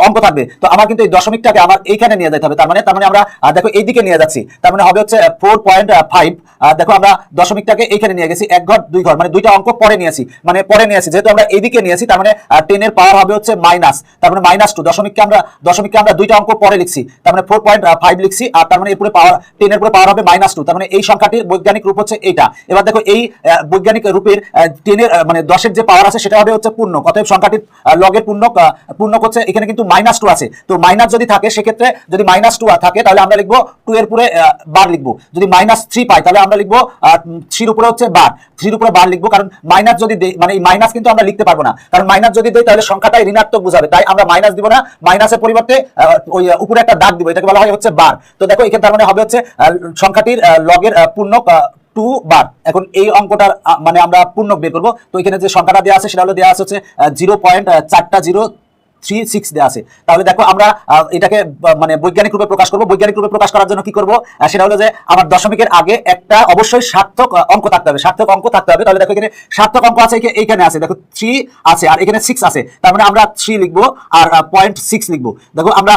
অঙ্ক থাকবে। তো আমার কিন্তু এই দশমিকটাকে আমার এইখানে নিয়ে যেতে হবে। তার মানে আমরা দেখো এইদিকে নিয়ে যাচ্ছি, তার মানে হবে হচ্ছে 4.5। দেখো আমরা দশমিকটাকে এইখানে নিয়ে গেছি, এক ঘর দুই ঘর, মানে দুইটা অঙ্ক পরে নিয়েছি, যেহেতু আমরা এইদিকে নিয়েছি, তার মানে 10 এর পাওয়ার হবে হচ্ছে মাইনাস, তার মানে -2। দশমিককে আমরা দুইটা অঙ্ক পরে লিখছি, তার মানে 4.5 লিখছি, আর তার মানে এরপরে পাওয়ার 10 এর পরে পাওয়ার হবে -2। তার মানে এই সংখ্যাটির বৈজ্ঞানিক রূপ হচ্ছে এইটা। এবার দেখো এই বৈজ্ঞানিক রূপের 10 এর মানে 10 এর যে পাওয়ার আছে সেটা হবে হচ্ছে পূর্ণক। অতএব সংখ্যাটির লগের পূর্ণক হচ্ছে এখানে কিন্তু -2 আছে। তো মাইনাস যদি থাকে, সেক্ষেত্রে যদি -2 থাকে তাহলে আমরা লিখবো 2 এর উপরে বার লিখবো। যদি -3 পাই তাহলে আমরা লিখবো 3 এর উপরে হচ্ছে বার, 3 এর উপরে বার লিখবো। কারণ মাইনাস যদি দেই, মানে এই মাইনাস কিন্তু আমরা লিখতে পারবো না, কারণ মাইনাস যদি দেই তাহলে সংখ্যাটাই ঋণাত্মক বোঝাবে, তাই আমরা মাইনাস দিব না। মাইনাসের পরিবর্তে ওই উপরে একটা দাগ দিব, এটাকে বলা হয় হচ্ছে বার। তো দেখো এখানে তার মানে হবে হচ্ছে সংখ্যাটির লগের পূর্ণক 2 বার। এখন এই অঙ্কটার মানে আমরা পূর্ণক বের করবো। তো এখানে যে সংখ্যাটা দেওয়া আছে সেটা হলো দেওয়া আছে হচ্ছে 0.4036 দেওয়া আছে। তাহলে দেখো আমরা এটাকে মানে বৈজ্ঞানিক রূপে প্রকাশ করব। বৈজ্ঞানিক রূপে প্রকাশ করার জন্য কি করব, সেটা হলো যে আমার দশমিকের আগে একটা অবশ্যই সার্থক অঙ্ক থাকতে হবে, সার্থক অঙ্ক থাকতে হবে। তাহলে দেখো এখানে সার্থক অঙ্ক আছে, এইখানে আছে, দেখো 3 আছে আর এখানে 6 আছে, তার মানে আমরা 3 লিখবো আর 0.6 লিখবো। দেখো আমরা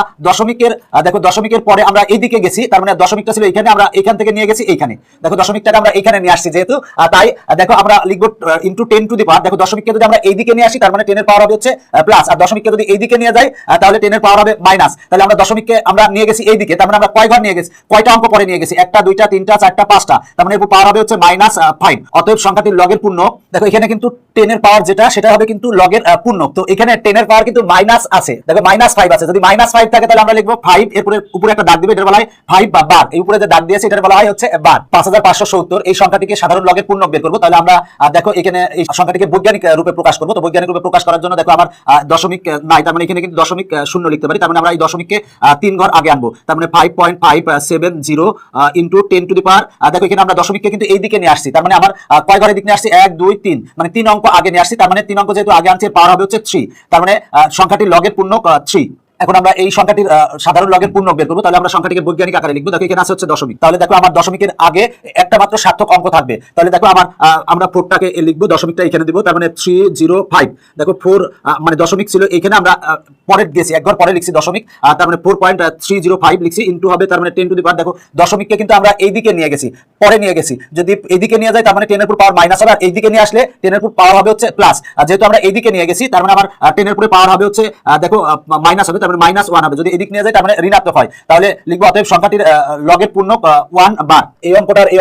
দশমিকের পরে আমরা এইদিকে গেছি, তার মানে দশমিকটা ছিল এখানে, আমরা এখান থেকে নিয়ে গেছি এইখানে। দেখো দশমিকটাকে আমরা এখানে নিয়ে আসছি যেহেতু, তাই দেখো আমরা লিখবো ইনটু 10 টু দি পাওয়ার। দেখো দশমিককে যদি আমরা এইদিকে নিয়ে আসি, তার মানে 10 এর পাওয়ার হবে হচ্ছে প্লাস, আর দশমিককে যদি এইদিকে নিয়ে যাই তাহলে 10 এর পাওয়ার হবে মাইনাস। তাহলে আমরা দশমিককে আমরা নিয়ে গেছি এইদিকে, তার মানে আমরা কয় ঘর নিয়ে গেছি, কয়টা অঙ্ক পরে নিয়ে গেছি, 1টা 2টা 3টা 4টা 5টা, তার মানে এর পাওয়ার হবে হচ্ছে -5। অতএব সংখ্যাটির লগের পূর্ণক, দেখো এখানে কিন্তু 10 এর পাওয়ার যেটা সেটা হবে কিন্তু লগের পূর্ণক। তো এখানে 10 এর পাওয়ার কিন্তু মাইনাস আছে, দেখো -5 আছে। যদি -5 থাকে তাহলে আমরা লিখবো 5, এর উপরে একটা দাগ দিবে, এটা বলা হয় 5 বা বার। এই উপরে যে দাগ দিয়েছে এটা বলা হয় হচ্ছে বার। 5570 এই সংখ্যাটিকে সাধারণ লগের পূর্ণক বের করব। তাহলে আমরা দেখো এখানে এই সংখ্যাটিকে বৈজ্ঞানিক রূপে প্রকাশ করব। তো বৈজ্ঞানিক রূপে প্রকাশ করার জন্য দেখো আমার দশমিক নাই, তার মানে এখানে কিন্তু দশমিক শূন্য লিখতে পারি। তার মানে আমরা এই দশমিককে 3 ঘর আগে আনবো, তার মানে 5.570 ইন্টু 10 টু দি পাওয়ার। দেখো এখানে আমরা দশমিককে কিন্তু এই দিকে নিয়ে আসছি, তার মানে আমার কয় ঘরের দিক নিয়ে আসছি, 1 2 3, মানে 3 অঙ্ক আগে নিয়ে আসছি। তার মানে 3 অঙ্ক যেহেতু আগে আনছি, পাওয়ার হবে হচ্ছে 3, তার মানে সংখ্যাটির লগের পূর্ণক 3। এখন আমরা এই সংখ্যাটির সাধারণ লগের পূর্ণক বের করবো। তাহলে আমরা সংখ্যাটিকে বৈজ্ঞানিক আকারে লিখবো। দেখো এখানে আছে হচ্ছে দশমিক, তাহলে দেখো আমার দশমিকের আগে একটা মাত্র সার্থক অঙ্ক থাকবে। তাহলে দেখো আমরা 4টাকে লিখবো, দশমিকটা এখানে দিব, তার মানে 305। দেখো 4 মানে দশমিক ছিল এখানে, আমরা পরে গেছি, একবার পরে লিখছি দশমিক, তার মানে 4.305 লিখছি, ইন্টু হবে তার মানে 10 টু দি পাওয়ার। দেখো দশমিককে কিন্তু আমরা এইদিকে নিয়ে গেছি, পরে নিয়ে গেছি, যদি এইদিকে নিয়ে যাই তার মানে 10 এর উপর পাওয়ার মাইনাস হবে, আর এইদিকে নিয়ে আসলে 10 এর উপর পাওয়ার হবে হচ্ছে প্লাস। আর যেহেতু আমরা এইদিকে নিয়ে গেছি, তার মানে আমার 10 এর উপরে পাওয়ার হবে হচ্ছে দেখো মাইনাস হবে, তার মানে -1 হবে। যদি এদিক নিয়ে যায় তার মানে ঋণাত্মক হয়, তাহলে লিখবো অতএব সংখ্যাটির লগের পূর্ণক 1 বার। এই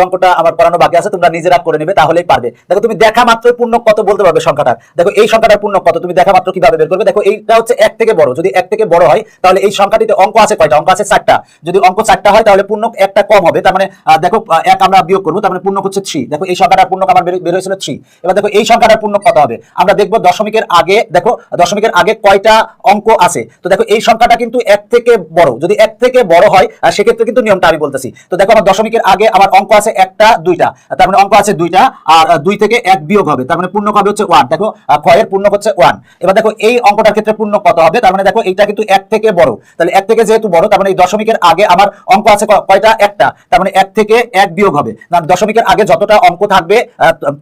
অঙ্কটা আমার করানো বাকি আছে, তোমরা নিজেরা করে নেবে তাহলেই পারবে। দেখো তুমি দেখা মাত্র পূর্ণক কত বলতে পারবে সংখ্যাটার। দেখো এই সংখ্যাটার পূর্ণক কত তুমি দেখা মাত্র কিভাবে বের করবে। দেখো এইটা হচ্ছে 1 থেকে বড়, যদি 1 থেকে বড় হয় তাহলে এই সংখ্যাটিতে অঙ্ক আছে কয়টা, অঙ্ক আছে 4টা। যদি অঙ্ক 4টা হয় তাহলে পূর্ণক একটা কম হবে, তার মানে দেখো 1 আমরা বিয়োগ করবো, তার মানে পূর্ণক হচ্ছে 3। দেখো এই সংখ্যাটার পূর্ণক আমার বের হয়েছিল 3। এবার দেখো এই সংখ্যাটার পূর্ণক কত হবে, আমরা দেখবো দশমিকের আগে। দেখো দশমিকের আগে কয়টা অঙ্ক আছে। তো দেখো এই সংখ্যাটা কিন্তু 1 থেকে বড়, যদি 1 থেকে বড় হয় সেক্ষেত্রে কিন্তু নিয়মটা আমি বলতেছি। তো দেখো আমার দশমিকের আগে আমার অঙ্ক আছে 1টা 2টা, তার মানে অঙ্ক আছে 2টা, আর 2 থেকে 1 বিয়োগ হবে, তার মানে পূর্ণক হবে হচ্ছে 1। দেখো ক্ষয়ের পূর্ণক হচ্ছে 1। এবার দেখো এই অঙ্কটার ক্ষেত্রে পূর্ণক কত হবে, তার মানে দেখো এইটা কিন্তু 1 থেকে বড়, তাহলে 1 থেকে যেহেতু বড়, তার মানে এই দশমিকের আগে আমার অঙ্ক আছে কয়টা, 1টা, তার মানে 1 থেকে 1 বিয়োগ হবে। দশমিকের আগে যতটা অঙ্ক থাকবে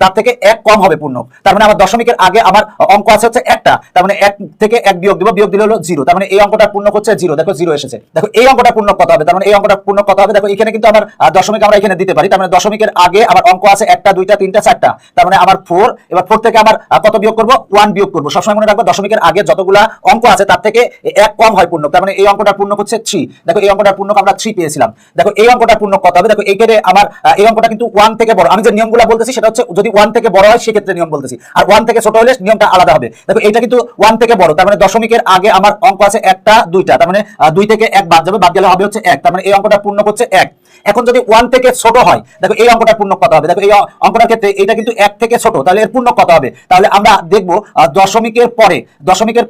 তার থেকে 1 কম হবে পূর্ণক, তার মানে আমার দশমিকের আগে আমার অঙ্ক আছে হচ্ছে 1টা, তার মানে 1 থেকে 1 বিয়োগ দিব, বিয়োগ দিলে হলো 0, তার মানে এই অঙ্কটার পূর্ণক হচ্ছে 0, দেখো 0 এসেছে। দেখো এই অঙ্কটা পূর্ণক কত হবে, তার মানে এই অঙ্কটা পূর্ণক কত হবে। দেখো এখানে কিন্তু আমার দশমিক আমরা এখানে দিতে পারি, তার মানে দশমিকের আগে আমার অঙ্ক আছে 1টা 2টা 3টা 4টা, তার মানে আমার 4। এবার 4 থেকে আমার কত বিয়োগ করব, 1 বিয়োগ করব। সবসময় মনে রাখবো দশমিকের আগে যতগুলা অঙ্ক আছে তার থেকে 1 কম হয় পূর্ণক, তার মানে এই অঙ্কটার পূর্ণক হচ্ছে 3। দেখো এই অঙ্কটার পূর্ণক আমরা 3 পেয়েছিলাম। দেখো এই অঙ্কটার পূর্ণক কত হবে, দেখো এইখানে আমার এই অঙ্কটা কিন্তু 1 থেকে বড়। আমি যে নিয়মগুলো বলতেছি সেটা হচ্ছে যদি 1 থেকে বড় হয় সেক্ষেত্রে নিয়ম বলতেছি, আর 1 থেকে ছোট হলে নিয়মটা আলাদা হবে। দেখো এটা কিন্তু 1 থেকে বড়, তার মানে দশমিকের আগে আমার অঙ্ক আছে 1টা 2টা, তার মানে 2 থেকে 1 বাদ যাবে, বাদ গেলে হবে হচ্ছে 1, তার মানে এই অঙ্কটার পূর্ণক হচ্ছে 1। এখন যদি 1 থেকে ছোট হয়, দেখো এই অঙ্কটার পূর্ণক কত হবে। দেখো এই অঙ্কটার ক্ষেত্রে এটা কিন্তু 1 থেকে ছোট, তাহলে এর পূর্ণক কত হবে। তাহলে আমরা দেখব দশমিকের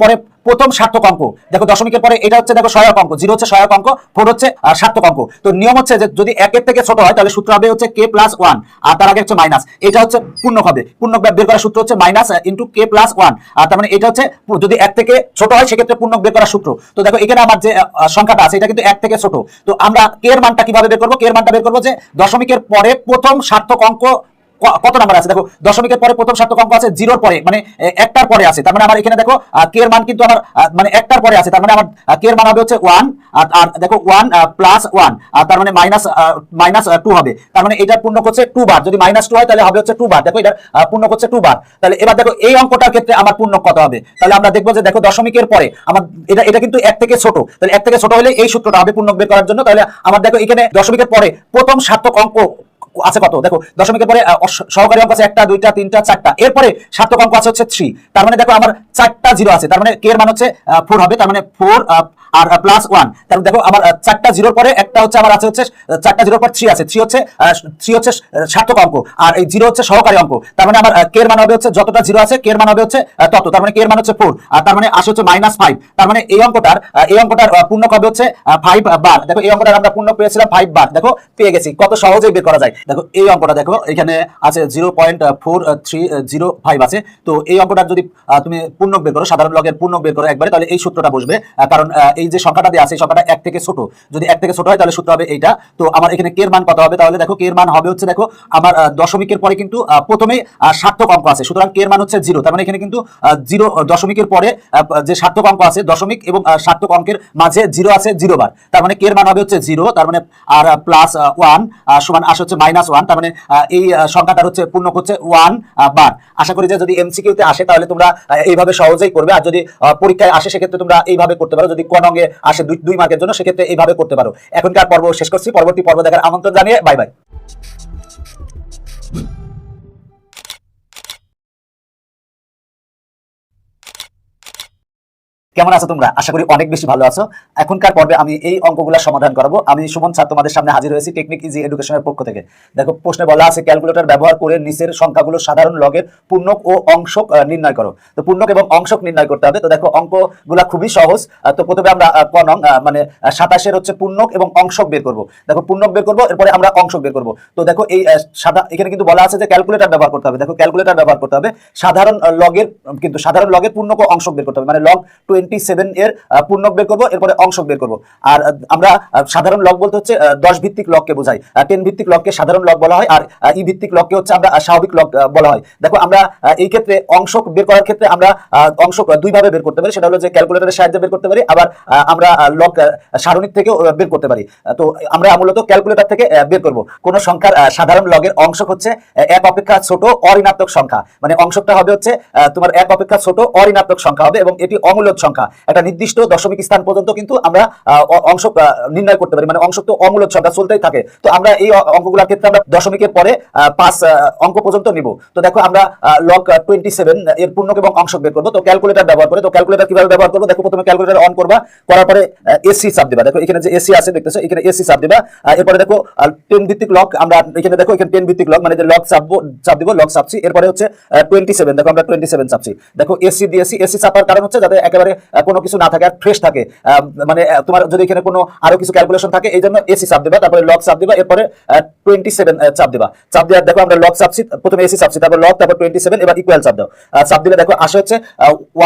পরে প্রথম সার্থক অঙ্ক। দেখো দশমিকের পরে এটা হচ্ছে দেখো সহায়ক অঙ্ক, 0 হচ্ছে সহায়ক অঙ্ক, 4 হচ্ছে সার্থক অঙ্ক। তো নিয়ম হচ্ছে যে যদি 1 এর থেকে ছোট হয় তাহলে সূত্র হবে হচ্ছে k+1, আর তার আগে হচ্ছে মাইনাস, এটা হচ্ছে পূর্ণক হবে। পূর্ণক বের করার সূত্র হচ্ছে মাইনাস ইনটু k+1, আর তার মানে এটা হচ্ছে যদি 1 থেকে ছোট হয় সেক্ষেত্রে পূর্ণক বের করার সূত্র। তো দেখো এখানে আমার যে সংখ্যাটা আছে এটা কিন্তু 1 থেকে ছোট, তো আমরা k এর মানটা কিভাবে বের করব। k এর মানটা বের করব যে দশমিকের পরে প্রথম সার্থক অঙ্ক কত নাম্বার আছে। দেখো দশমিকের পরে প্রথম সার্থক অঙ্ক আছে 0 এর পরে, মানে 1টার পরে আছে, তার মানে আমার এখানে দেখো k এর মান কিন্তু আমার মানে 1টার পরে আছে, তার মানে আমার k এর মান হবে হচ্ছে 1, আর দেখো 1 + 1, আর তার মানে মাইনাস 2 হবে, তার মানে এটার পূর্ণক হচ্ছে 2 বার। যদি -2 হয় তাহলে হবে হচ্ছে 2 বার। দেখো এটার পূর্ণক হচ্ছে 2 বার। তাহলে এবার দেখো এই অঙ্কটার ক্ষেত্রে আমার পূর্ণক কত হবে। তাহলে আমরা দেখবো যে দেখো দশমিকের পরে আমার এটা কিন্তু 1 থেকে ছোট, তাহলে 1 থেকে ছোট হলে এই সূত্রটা হবে পূর্ণক বের করার জন্য। তাহলে আমার দেখো এখানে দশমিকের পরে প্রথম সার্থক অঙ্ক আছে কত। দেখো দশমিকের পরে সহকারী অঙ্ক আছে 1টা 2টা 3টা 4টা, এরপরে সার্থক অঙ্ক আছে হচ্ছে 3, তার মানে দেখো আমার 4টা 0 আছে, তার মানে k এর মান হচ্ছে 4 হবে, তার মানে 4 আর +1। তাহলে দেখো আমার 4টা 0 পরে একটা হচ্ছে আমার আছে হচ্ছে 4টা 0 পর 3 আছে, 3 হচ্ছে সার্থক অঙ্ক, আর এই 0 হচ্ছে সহকারী অঙ্ক, তার মানে আমার k এর মান হবে হচ্ছে যতটা 0 আছে k এর মান হবে হচ্ছে তত, তার মানে k এর মান হচ্ছে 4, আর তার মানে আসে হচ্ছে -5। তার মানে এই অঙ্কটার পূর্ণক হবে হচ্ছে 5 বার। দেখো এই অঙ্কটার আমরা পূর্ণক পেয়েছিলাম 5 বার, দেখো পেয়ে গেছি, কত সহজেই বের করা যায়। দেখো এই অঙ্কটা দেখো এখানে আছে 0.4305 আছে। তো এই অঙ্কটার যদি তুমি পূর্ণক বের করো, সাধারণ লগের পূর্ণক বের করো একবারে, তাহলে এই সূত্রটা বসবে, কারণ এই যে সংখ্যাটা দেওয়া আছে এই সংখ্যাটা 1 থেকে ছোট, যদি 1 থেকে ছোট হয় তাহলে সূত্র হবে এইটা। তো আমার এখানে k এর মান কত হবে, তাহলে দেখো k এর মান হবে হচ্ছে দেখো আমার দশমিকের পরে কিন্তু প্রথমেই সার্থক অঙ্ক আছে, সুতরাং k এর মান হচ্ছে 0, তার মানে এখানে কিন্তু 0 দশমিকের পরে যে সার্থক অঙ্ক আছে দশমিক এবং সার্থক অঙ্কের মাঝে 0 আছে 0 বার, তার মানে k এর মান হবে হচ্ছে 0, তার মানে আর +1 সমান আসে হচ্ছে -1, তার মানে এই সংখ্যাটার হচ্ছে পূর্ণক হচ্ছে 1 বার। আশা করি যে যদি এমসিকিউতে আসে তাহলে তোমরা এইভাবে সহজেই করবে, আর যদি পরীক্ষায় আসে সেক্ষেত্রে তোমরা এইভাবে করতে পারো, যদি কোন অঙ্গে আসে 2 মার্কের জন্য সেক্ষেত্রে এইভাবে করতে পারো। এখনকার পর্ব শেষ করছি, পরবর্তী পর্ব দেখার আমন্ত্রণ জানিয়ে বাই বাই। কেমন আছো তোমরা? আশা করি অনেক বেশি ভালো আছো। এখনকার পর্বে আমি এই অঙ্কগুলো সমাধান করাবো। আমি সুমন স্যার তোমাদের সামনে হাজির হয়েছি টেকনিক ইজি এডুকেশনের পক্ষ থেকে। দেখো প্রশ্নে বলা আছে ক্যালকুলেটর ব্যবহার করে নিচের সংখ্যাগুলো সাধারণ লগের পূর্ণক ও অংশক নির্ণয় করো। তো পূর্ণক এবং অংশক নির্ণয় করতে হবে। তো দেখো অঙ্কগুলো খুবই সহজ। তো প্রথমে আমরা মানে 27 হচ্ছে পূর্ণক এবং অংশক বের করব। দেখো পূর্ণক বের করব, এরপরে আমরা অংশক বের করব। তো দেখো এই এখানে কিন্তু বলা আছে যে ক্যালকুলেটর ব্যবহার করতে হবে। দেখো ক্যালকুলেটর ব্যবহার করতে হবে, সাধারণ লগের পূর্ণক ও অংশক বের করতে হবে, মানে লগ 27 এর পূর্ণক বের করব, এরপরে অংশক বের করব। আর আমরা সাধারণ লগ বলতে হচ্ছে 10 ভিত্তিক লগকে বোঝায়, 10 ভিত্তিক লগকে সাধারণ লগ বলা হয়, আর ই ভিত্তিক লগকে হচ্ছে আমরা স্বাভাবিক লগ বলা হয়। দেখো আমরা এই ক্ষেত্রে অংশক বের করার ক্ষেত্রে আমরা অংশক দুই ভাবে বের করতে পারি, সেটা হলো যে ক্যালকুলেটরের সাহায্যে বের করতে পারি, আবার আমরা লগ সারণীর থেকেও বের করতে পারি। তো আমরা মূলত ক্যালকুলেটর থেকে বের করব। কোন সংখ্যার সাধারণ লগের অংশক হচ্ছে 1 অপেক্ষা ছোট অঋণাত্মক সংখ্যা, মানে অংশকটা হবে হচ্ছে তোমার 1 অপেক্ষা ছোট অঋণাত্মক সংখ্যা হবে, এবং এটি অমূলদ সংখ্যা। একটা নির্দিষ্ট দশমিক স্থান পর্যন্ত কিন্তু আমরা অংশক নির্ণয় করতে পারি, মানে অংশক তো অমূলদ সংখ্যা চলতেই থাকে। তো আমরা এই অঙ্কগুলোর ক্ষেত্রে আমরা দশমিকের পরে 5 অঙ্ক পর্যন্ত নিব। তো দেখো আমরা লগ 27 এর পূর্ণক এবং অংশক বের করব। তো ক্যালকুলেটর ব্যবহার করে, তো ক্যালকুলেটর কিভাবে ব্যবহার করব, দেখো প্রথমে ক্যালকুলেটর অন করবা, করার পরে এসি চাপ দিবা। দেখো এখানে যে এসি আছে দেখতেছো, এখানে এসি চাপ দিবা। এরপরে দেখো 10 ভিত্তিক লগ, আমরা এখানে দেখো এখানে 10 ভিত্তিক লগ, মানে যে লগ চাপ দিব, লগ চাপছি। এরপরে হচ্ছে 27, দেখো আমরা 27 চাপছি। দেখো এসি দিয়েছি, এসি চাপার কারণ হচ্ছে যাতে একেবারে কোনো কিছু না থাকে, আর ফ্রেশ থাকে, মানে তোমার যদি এখানে কোনো আরো কিছু ক্যালকুলেশন থাকে এই জন্য এসি চাপ দিবা, তারপরে লগ চাপ দিবা, এরপরে 27 চাপ দিবা। চাপ দেওয়ার দেখো আমরা লগ চাপছি, প্রথমে এসি চাপছি, তারপর লগ, তারপর 27, এবার ইকুয়াল চাপ দাও। চাপ দিলে দেখো আসে হচ্ছে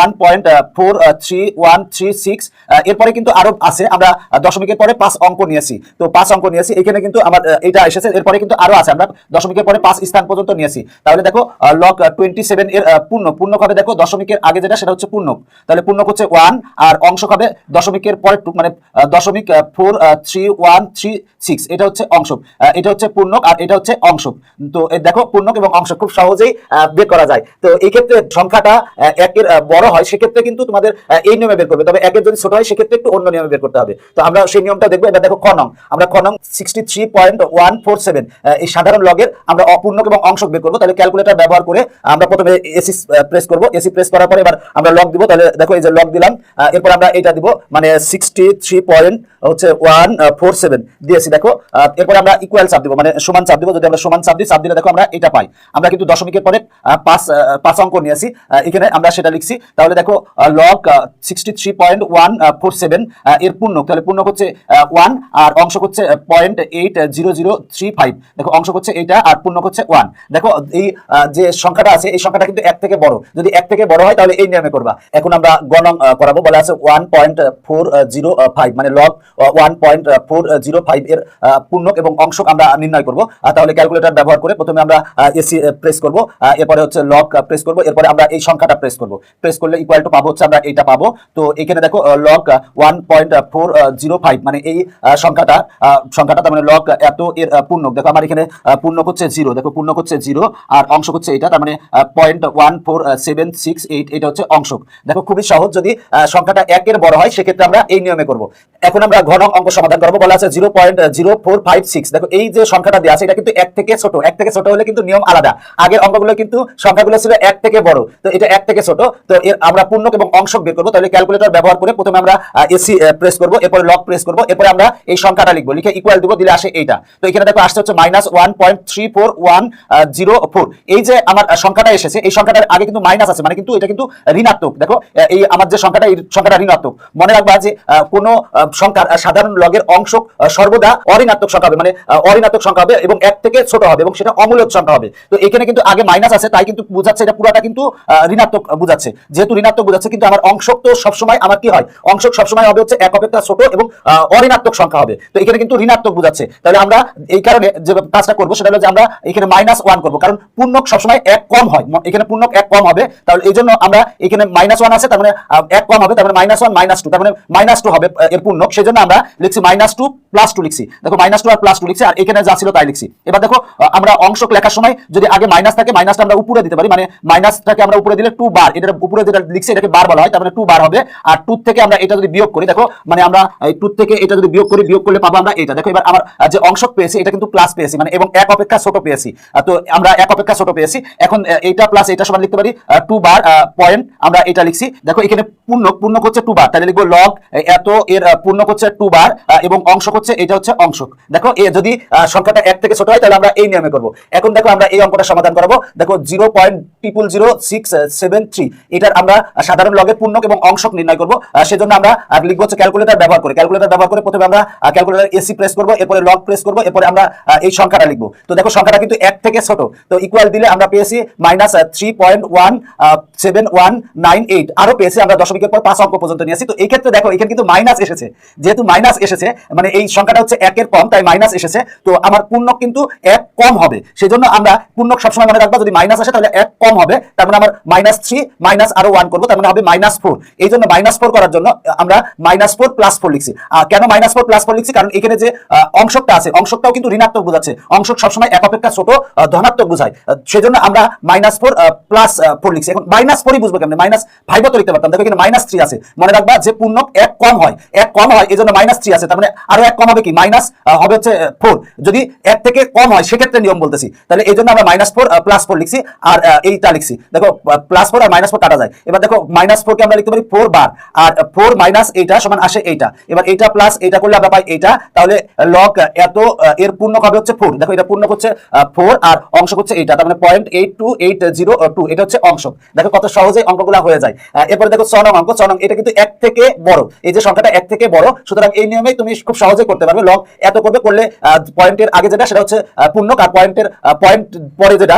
1.43136। এরপরে কিন্তু আরো আছে, আমরা দশমিকের পরে 5 অঙ্ক নিয়েছি, তো 5 অঙ্ক নিয়েছি, এখানে কিন্তু আমার এটা এসেছে। এরপরে কিন্তু আরো আছে, আমরা দশমিকের পরে 5 স্থান পর্যন্ত নিয়েছি। তাহলে দেখো লগ 27 এর পূর্ণক হবে, দেখো দশমিকের আগে যেটা সেটা হচ্ছে পূর্ণক, তাহলে পূর্ণক হচ্ছে হচ্ছে 1 আর অংশক হবে দশমিকের পরের টুক মানে 0.43136 এটা হচ্ছে অংশক, এটা হচ্ছে পূর্ণক আর এটা হচ্ছে অংশক। তো দেখো পূর্ণক এবং অংশক খুব সহজেই বের করা যায়। তো এই ক্ষেত্রে সংখ্যাটা একের বড় হয় সেক্ষেত্রে কিন্তু তোমাদের এই নিয়মে বের করবে, তবে একের যদি ছোট হয় সেক্ষেত্রে একটু অন্য নিয়মে বের করতে হবে। তো আমরা সেই নিয়মটা দেখবো। এবার দেখো ক নং, আমরা ক নং 63.147 এই সাধারণ লগের আমরা অপূর্ণক এবং অংশক বের করবো। তাহলে ক্যালকুলেটর ব্যবহার করে আমরা প্রথমে এসি প্রেস করবো, এসি প্রেস করার পরে এবার আমরা লগ দিব। তাহলে দেখো এই যে লগ দিলাম, এরপর আমরা এটা দিব মানে 63.147 দিয়েছি। দেখো এরপর আমরা ইকুয়াল চাপ দিব মানে সমান চাপ দিব। যদি আমরা সমান চাপ দিই, চাপ দিলে দেখো আমরা এটা পাই। আমরা কিন্তু দশমিকের পরে পাঁচ অঙ্ক নিয়েছি, এখানে আমরা সেটা লিখছি। তাহলে দেখো লগ 63.147 এর পূর্ণক, তাহলে পূর্ণক হচ্ছে 1 আর অংশক হচ্ছে 0.80035। দেখো অংশক হচ্ছে এটা আর পূর্ণক হচ্ছে 1। দেখো এই যে সংখ্যাটা আছে এই সংখ্যাটা কিন্তু 1 থেকে বড়, যদি 1 থেকে বড় হয় তাহলে এই নিয়মে করবা। এখন আমরা গণন করাবো, বলা আছে 1.405 মানে লগ 1.405 এর পূর্ণক এবং অংশক আমরা নির্ণয় করব। তাহলে ক্যালকুলেটর ব্যবহার করে প্রথমে আমরা এসি প্রেস করব, এরপরে হচ্ছে লগ প্রেস করব, এরপরে আমরা এই সংখ্যাটা প্রেস করব। প্রেস করলে ইকুয়াল টু পাবো হচ্ছে আমরা এইটা পাবো। তো এখানে দেখো লগ 1.405 মানে এই সংখ্যাটা তার মানে লগ এত এর পূর্ণক। দেখো আমার এখানে পূর্ণক হচ্ছে 0, দেখো পূর্ণক হচ্ছে 0 আর অংশক হচ্ছে এটা, তার মানে 0.14768 এটা হচ্ছে অংশক। দেখো খুবই সহজ, যদি সংখ্যাটা 1 এর বড় হয় সেক্ষেত্রে আমরা এই নিয়মে করব। এখন আমরা ঘন অঙ্ক সমাধান করব, বলা আছে 0.0456। দেখো এই যে সংখ্যাটা দেওয়া আছে এটা কিন্তু 1 থেকে ছোট, 1 থেকে ছোট হলে কিন্তু নিয়ম আলাদা। আগের অঙ্কগুলো কিন্তু সংখ্যাগুলো ছিল 1 থেকে বড়, তো এটা 1 থেকে ছোট। তো এর আমরা পূর্ণক এবং অংশক বের করব। তাহলে ক্যালকুলেটর ব্যবহার করে প্রথমে আমরা এসি প্রেস করব, এরপরে লগ প্রেস করব, এরপরে আমরা এই সংখ্যাটা লিখব, লিখে ইকুয়াল দিব, দিলে আসে এইটা। তো এখানে দেখো আসছে হচ্ছে -1.34104। এই যে আমার সংখ্যাটা এসেছে এই সংখ্যাটার আগে কিন্তু মাইনাস আছে, মানে কিন্তু এটা কিন্তু ঋণাত্মক। দেখো এই আমার যে সংখ্যাটা এই সংখ্যাটা ঋণাত্মক। মনে রাখবা যে কোন সংখ্যার সাধারণ লগের অংশক সর্বদা অঋণাত্মক সংখ্যা হবে, মানে অঋণাত্মক সংখ্যা হবে এবং 1 থেকে ছোট হবে এবং সেটা অমূলক সংখ্যা হবে। তো এখানে কিন্তু আগে মাইনাস আছে তাই কিন্তু বোঝাচ্ছে এটা পুরাটা কিন্তু ঋণাত্মক বোঝাচ্ছে। যেহেতু ঋণাত্মক বোঝাচ্ছে কিন্তু আমার অংশক তো সবসময় আমার কি হয়, অংশক সবসময় হবে হচ্ছে 1 অপেক্ষা ছোট এবং অঋণাত্মক সংখ্যা হবে। তো এখানে কিন্তু ঋণাত্মক বোঝাচ্ছে। তাহলে আমরা এই কারণে যে কাজটা করবো সেটা হলো যে আমরা এখানে -1 করবো, কারণ পূর্ণক সবসময় 1 কম হয়, এখানে পূর্ণক 1 কম হবে। তাহলে এই জন্য আমরা এখানে -1 আছে, তার মানে 1 কম হবে, তার মানে -1 -2, তার মানে -2 হবে এর পূর্ণক। সেজন্য আমরা লিখছি -2 +2 লিখছি। দেখো -2 আর +2 লিখছি, আর এখানে যা ছিল তাই লিখছি। এবার দেখো আমরা অংশক লেখার সময় যদি আগে মাইনাস থাকে, মাইনাসটা আমরা উপরে দিতে পারি, মানে মাইনাসটাকে আমরা উপরে দিলে 2 বার, এটার উপরে যেটা লিখছি এটাকে বার বলা হয়, তার মানে 2 বার হবে। আর 2 থেকে আমরা এটা যদি বিয়োগ করি, দেখো মানে আমরা এই 2 থেকে এটা যদি বিয়োগ করি, বিয়োগ করলে পাবো আমরা এটা। দেখো এবার আমার যে অংশক পেয়েছি এটা কিন্তু প্লাস পেয়েছি, মানে এবং 1 অপেক্ষা ছোট পেয়েছি। তো আমরা 1 অপেক্ষা ছোট পেয়েছি। এখন এইটা প্লাস এটা সমান লিখতে পারি 2 বার পয়েন্ট, আমরা এটা লিখছি। দেখো এখানে পূর্ণক হচ্ছে 2 বার, তাহলে লিখবো লগ এত এর পূর্ণক হচ্ছে 2 বার এবং অংশক হচ্ছে এটা হচ্ছে অংশক। দেখো এ যদি সংখ্যাটা 1 থেকে ছোট হয় তাহলে আমরা এই নিয়মে করব। এখন দেখো আমরা এই অঙ্কটা সমাধান করব। দেখো 0.000673 এটার আমরা সাধারণ লগের পূর্ণক এবং অংশক নির্ণয় করব। সেজন্য আমরা লিখব হচ্ছে ক্যালকুলেটর ব্যবহার করে। ক্যালকুলেটর ব্যবহার করে প্রথমে আমরা ক্যালকুলেটর এসি প্রেস করব, এরপরে লগ প্রেস করব, এরপরে আমরা এই সংখ্যাটা লিখব। তো দেখো সংখ্যাটা কিন্তু 1 থেকে ছোট, তো ইকুয়াল দিলে আমরা পেয়েছি -3.17198। আরো পেয়েছি আমরা দশমিকের পর 5 অঙ্ক পর্যন্ত নিয়েছি। তো এই ক্ষেত্রে দেখো এখানে কিন্তু মাইনাস এসেছে, যেহেতু মাইনাস এসেছে মানে এই সংখ্যাটা হচ্ছে 1 এর কম, তাই মাইনাস এসেছে। তো আমার পূর্ণক কিন্তু 1 কম হবে, সেজন্য আমরা পূর্ণক সবসময় মনে রাখবো যদি মাইনাস আসে তাহলে 1 কম হবে, তার মানে আমার -3 মাইনাস আরো 1 করবো, তার মানে হবে -4। এই জন্য -4 করার জন্য আমরা -4 + 4 লিখছি। কেন -4 + 4 লিখছি, কারণ এখানে যে অংশকটা আছে অংশকটাও কিন্তু ঋণাত্মক বোঝাচ্ছে। অংশক সবসময় 1 অপেক্ষা ছোট ধনাত্মক বোঝায়, সেজন্য আমরা -4 + 4 লিখছি। এখন -4ই বুঝবো কেমনে, -5 তো লিখতে পারতাম। দেখো এখানে -3 আছে, মনে রাখবা যে পূর্ণক 1 কম হয়, 1 কম হয় এই জন্য -3 আছে, তার মানে আরো 1 কম হবে কি মাইনাস হবে হচ্ছে 4। যদি 1 থেকে কম হয় সেক্ষেত্রে নিয়ম বলতেছি, তাহলে এই জন্য আমরা -4 + 4 লিখছি আর এইটা লিখছি। দেখো +4 আর -4 কাটা যায়। এবার দেখো -4 কে আমরা লিখতে পারি 4 বার, আর 4 মাইনাস এইটা সমান আসে এইটা। এবার এইটা প্লাস এইটা করলে আমরা পাই এইটা, তাহলে লগ এত এর পূর্ণক হবে হচ্ছে 4। দেখো এটা পূর্ণক হচ্ছে 4 আর অংশক হচ্ছে এইটা, তার মানে 0.82802 এটা হচ্ছে অংশক। দেখো কত সহজে অঙ্কগুলো হয়ে যায়। এরপরে দেখো 6 নং অঙ্ক। 6 নং এটা কিন্তু 1 থেকে বড়, এই যে সংখ্যাটা 1 থেকে বড়, সুতরাং এই নিয়মেই তুমি খুব সহজে করতে পারবে। লগ এত করলে পয়েন্টের আগে যেটা সেটা হচ্ছে পূর্ণক, আর পয়েন্ট পরে যেটা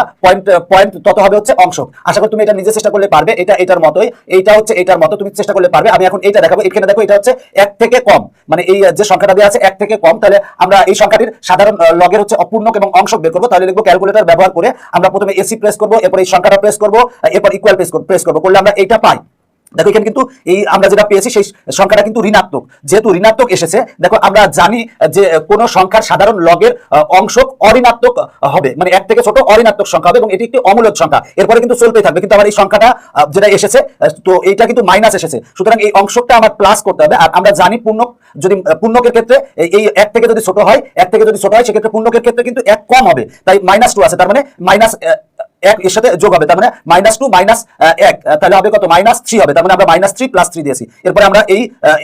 পয়েন্ট তত হবে হচ্ছে অংশক। আশা করি তুমি এটা নিজে চেষ্টা করলে পারবে। এটা এটার মতোই, এইটা হচ্ছে এটার মতো, তুমি চেষ্টা করলে পারবে। আমি এখন এইটা দেখাবো। এখানে দেখো এটা হচ্ছে 1 থেকে কম, মানে এই যে সংখ্যাটা দেওয়া আছে 1 থেকে কম, তাহলে আমরা এই সংখ্যাটির সাধারণ লগের হচ্ছে অপূর্ণক এবং অংশক বের করবো। তাহলে লিখবো ক্যালকুলেটর ব্যবহার করে আমরা প্রথমে এসি প্রেস করবো, এরপর এই সংখ্যাটা প্রেস করবো, এরপর ইকুয়াল প্রেস করবো, করলে আমরা এইটা পাই। দেখো এখানে কিন্তু এই আমরা যেটা পেয়েছি সেই সংখ্যাটা কিন্তু ঋণাত্মক, যেহেতু ঋণাত্মক এসেছে দেখো আমরা জানি যে কোন সংখ্যার সাধারণ লগের অংশ অঋণাত্মক হবে, মানে এক থেকে ছোট অঋণাত্মক সংখ্যা হবে এবং এটি একটি অমূলক সংখ্যা, এরপরে কিন্তু চলতেই থাকবে। কিন্তু আমার এই সংখ্যাটা যেটা এসেছে তো এইটা কিন্তু মাইনাস এসেছে, সুতরাং এই অংশটা আমার প্লাস করতে হবে। আর আমরা জানি পূর্ণক, যদি পূর্ণকের ক্ষেত্রে এই এক থেকে যদি ছোট হয়, সেক্ষেত্রে পূর্ণকের ক্ষেত্রে কিন্তু এক কম হবে, তাই -2 আছে, তার মানে মাইনাস এক এর সাথে যোগ হবে, তার মানে -2 -1 তাহলে হবে কত -3 হবে, তার মানে আমরা -3 + 3 দিয়েছি। এরপরে আমরা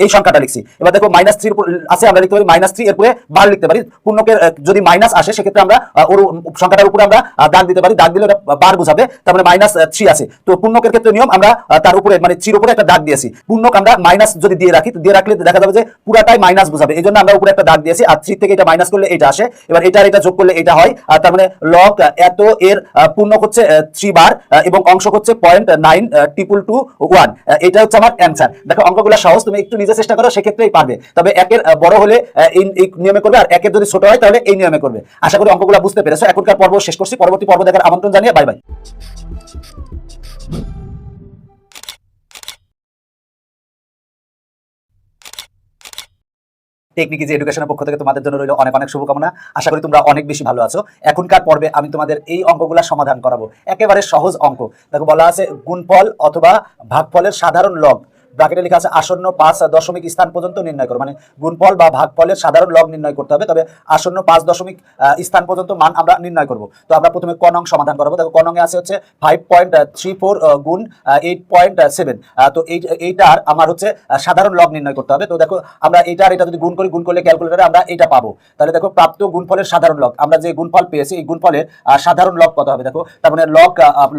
এই সংখ্যাটা লিখছি। এবার দেখো -3 আছে, আমরা লিখতে পারি -3 এরপরে বার লিখতে পারি। পূর্ণকের যদি মাইনাস আসে সেক্ষেত্রে আমরা ওর সংখ্যাটার উপরে আমরা দাগ দিতে পারি, দাগ দিলে ওটা বার বোঝাবে, তার মানে -3 আছে। তো পূর্ণকের ক্ষেত্রে নিয়ম আমরা তার উপরে মানে 3 উপরে একটা দাগ দিয়েছি। পূর্ণক আমরা মাইনাস যদি দিয়ে রাখলে দেখা যাবে যে পুরাটাই মাইনাস বোঝাবে, এই জন্য আমরা উপরে একটা দাগ দিয়েছি। আর 3 থেকে এটা মাইনাস করলে এটা আসে, এবার এটা যোগ করলে এটা হয়, আর তার মানে লগ এত এর পূর্ণক হচ্ছে 3 বার এবং অংশ হচ্ছে 0.9221, এটা হচ্ছে আমার অ্যান্সার। দেখো অঙ্কগুলো সহজ, তুমি একটু নিজে চেষ্টা করো সেক্ষেত্রেই পারবে, তবে একের বড় হলে এই নিয়মে করবে, আর একের যদি ছোট হয় তাহলে এই নিয়মে করবে। আশা করি অঙ্কগুলো বুঝতে পেরেছো। এখনকার পর্ব শেষ করছি, পরবর্তী পর্ব দেখার আমন্ত্রণ জানিয়ে বাই বাই। টেকনিক ইজি এডুকেশনের পক্ষ থেকে তোমাদের জন্য রইল অনেক অনেক শুভকামনা। আশা করি তোমরা অনেক বেশি ভালো আছো। এখনকার পর্বে আমি তোমাদের এই অঙ্কগুলা সমাধান করাবো, একেবারে সহজ অঙ্ক। দেখো বলা আছে গুণফল অথবা ভাগফলের সাধারণ লগ, ব্র্যাকেটে লেখা আছে আসন্ন 5 দশমিক স্থান পর্যন্ত নির্ণয় করো, মানে গুণফল বা ভাগফলের সাধারণ লগ নির্ণয় করতে হবে, তবে আসন্ন 5 দশমিক স্থান পর্যন্ত মান আমরা নির্ণয় করব। তো আমরা প্রথমে ক নং সমাধান করব। দেখো ক নং এ আছে হচ্ছে 5.34 গুণ 8.7, তো এইটার আমার হচ্ছে সাধারণ লগ নির্ণয় করতে হবে। তো দেখো আমরা এটা যদি গুণ করলে ক্যালকুলেটরে আমরা এটা পাবো। তাহলে দেখো প্রাপ্ত গুণফলের সাধারণ লগ, আমরা যে গুণফল পেয়েছি এই গুণফলের সাধারণ লগ কত হবে, দেখো তার মানে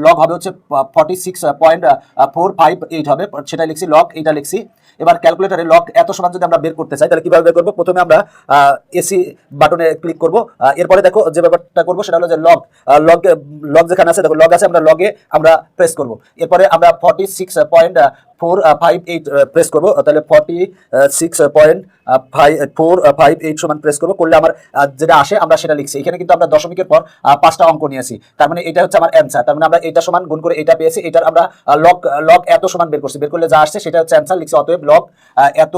লগ হবে হচ্ছে 46.458 হবে, সেটা লিখছি লগ, এটা লিখছি। এবার ক্যালকুলেটরে লগ এত সমান যদি আমরা বের করতে চাই তাহলে কিভাবে বের করব, প্রথমে আমরা এসি বাটনে ক্লিক করব, এরপরে দেখো যে ব্যাপারটা করব সেটা হলো যে লগ যেখানে আছে দেখো লগ আছে, আমরা লগে আমরা প্রেস করব। এরপরে আমরা 46.458 প্রেস করব, তাহলে 46.458 সমান প্রেস করব, করলে আমার যেটা আসে আমরা সেটা লিখছি। এখানে কিন্তু আমরা দশমিকের পর 5টা অঙ্ক নিয়েছি, তার মানে এটা হচ্ছে আমার অ্যান্সার। তার মানে আমরা এটা সমান গুণ করে এটা পেয়েছি, এটার আমরা লগ এত সমান বের করছি, বের করলে যা আসছে সেটা হচ্ছে অ্যান্সার লিখছি। অতএব লগ এত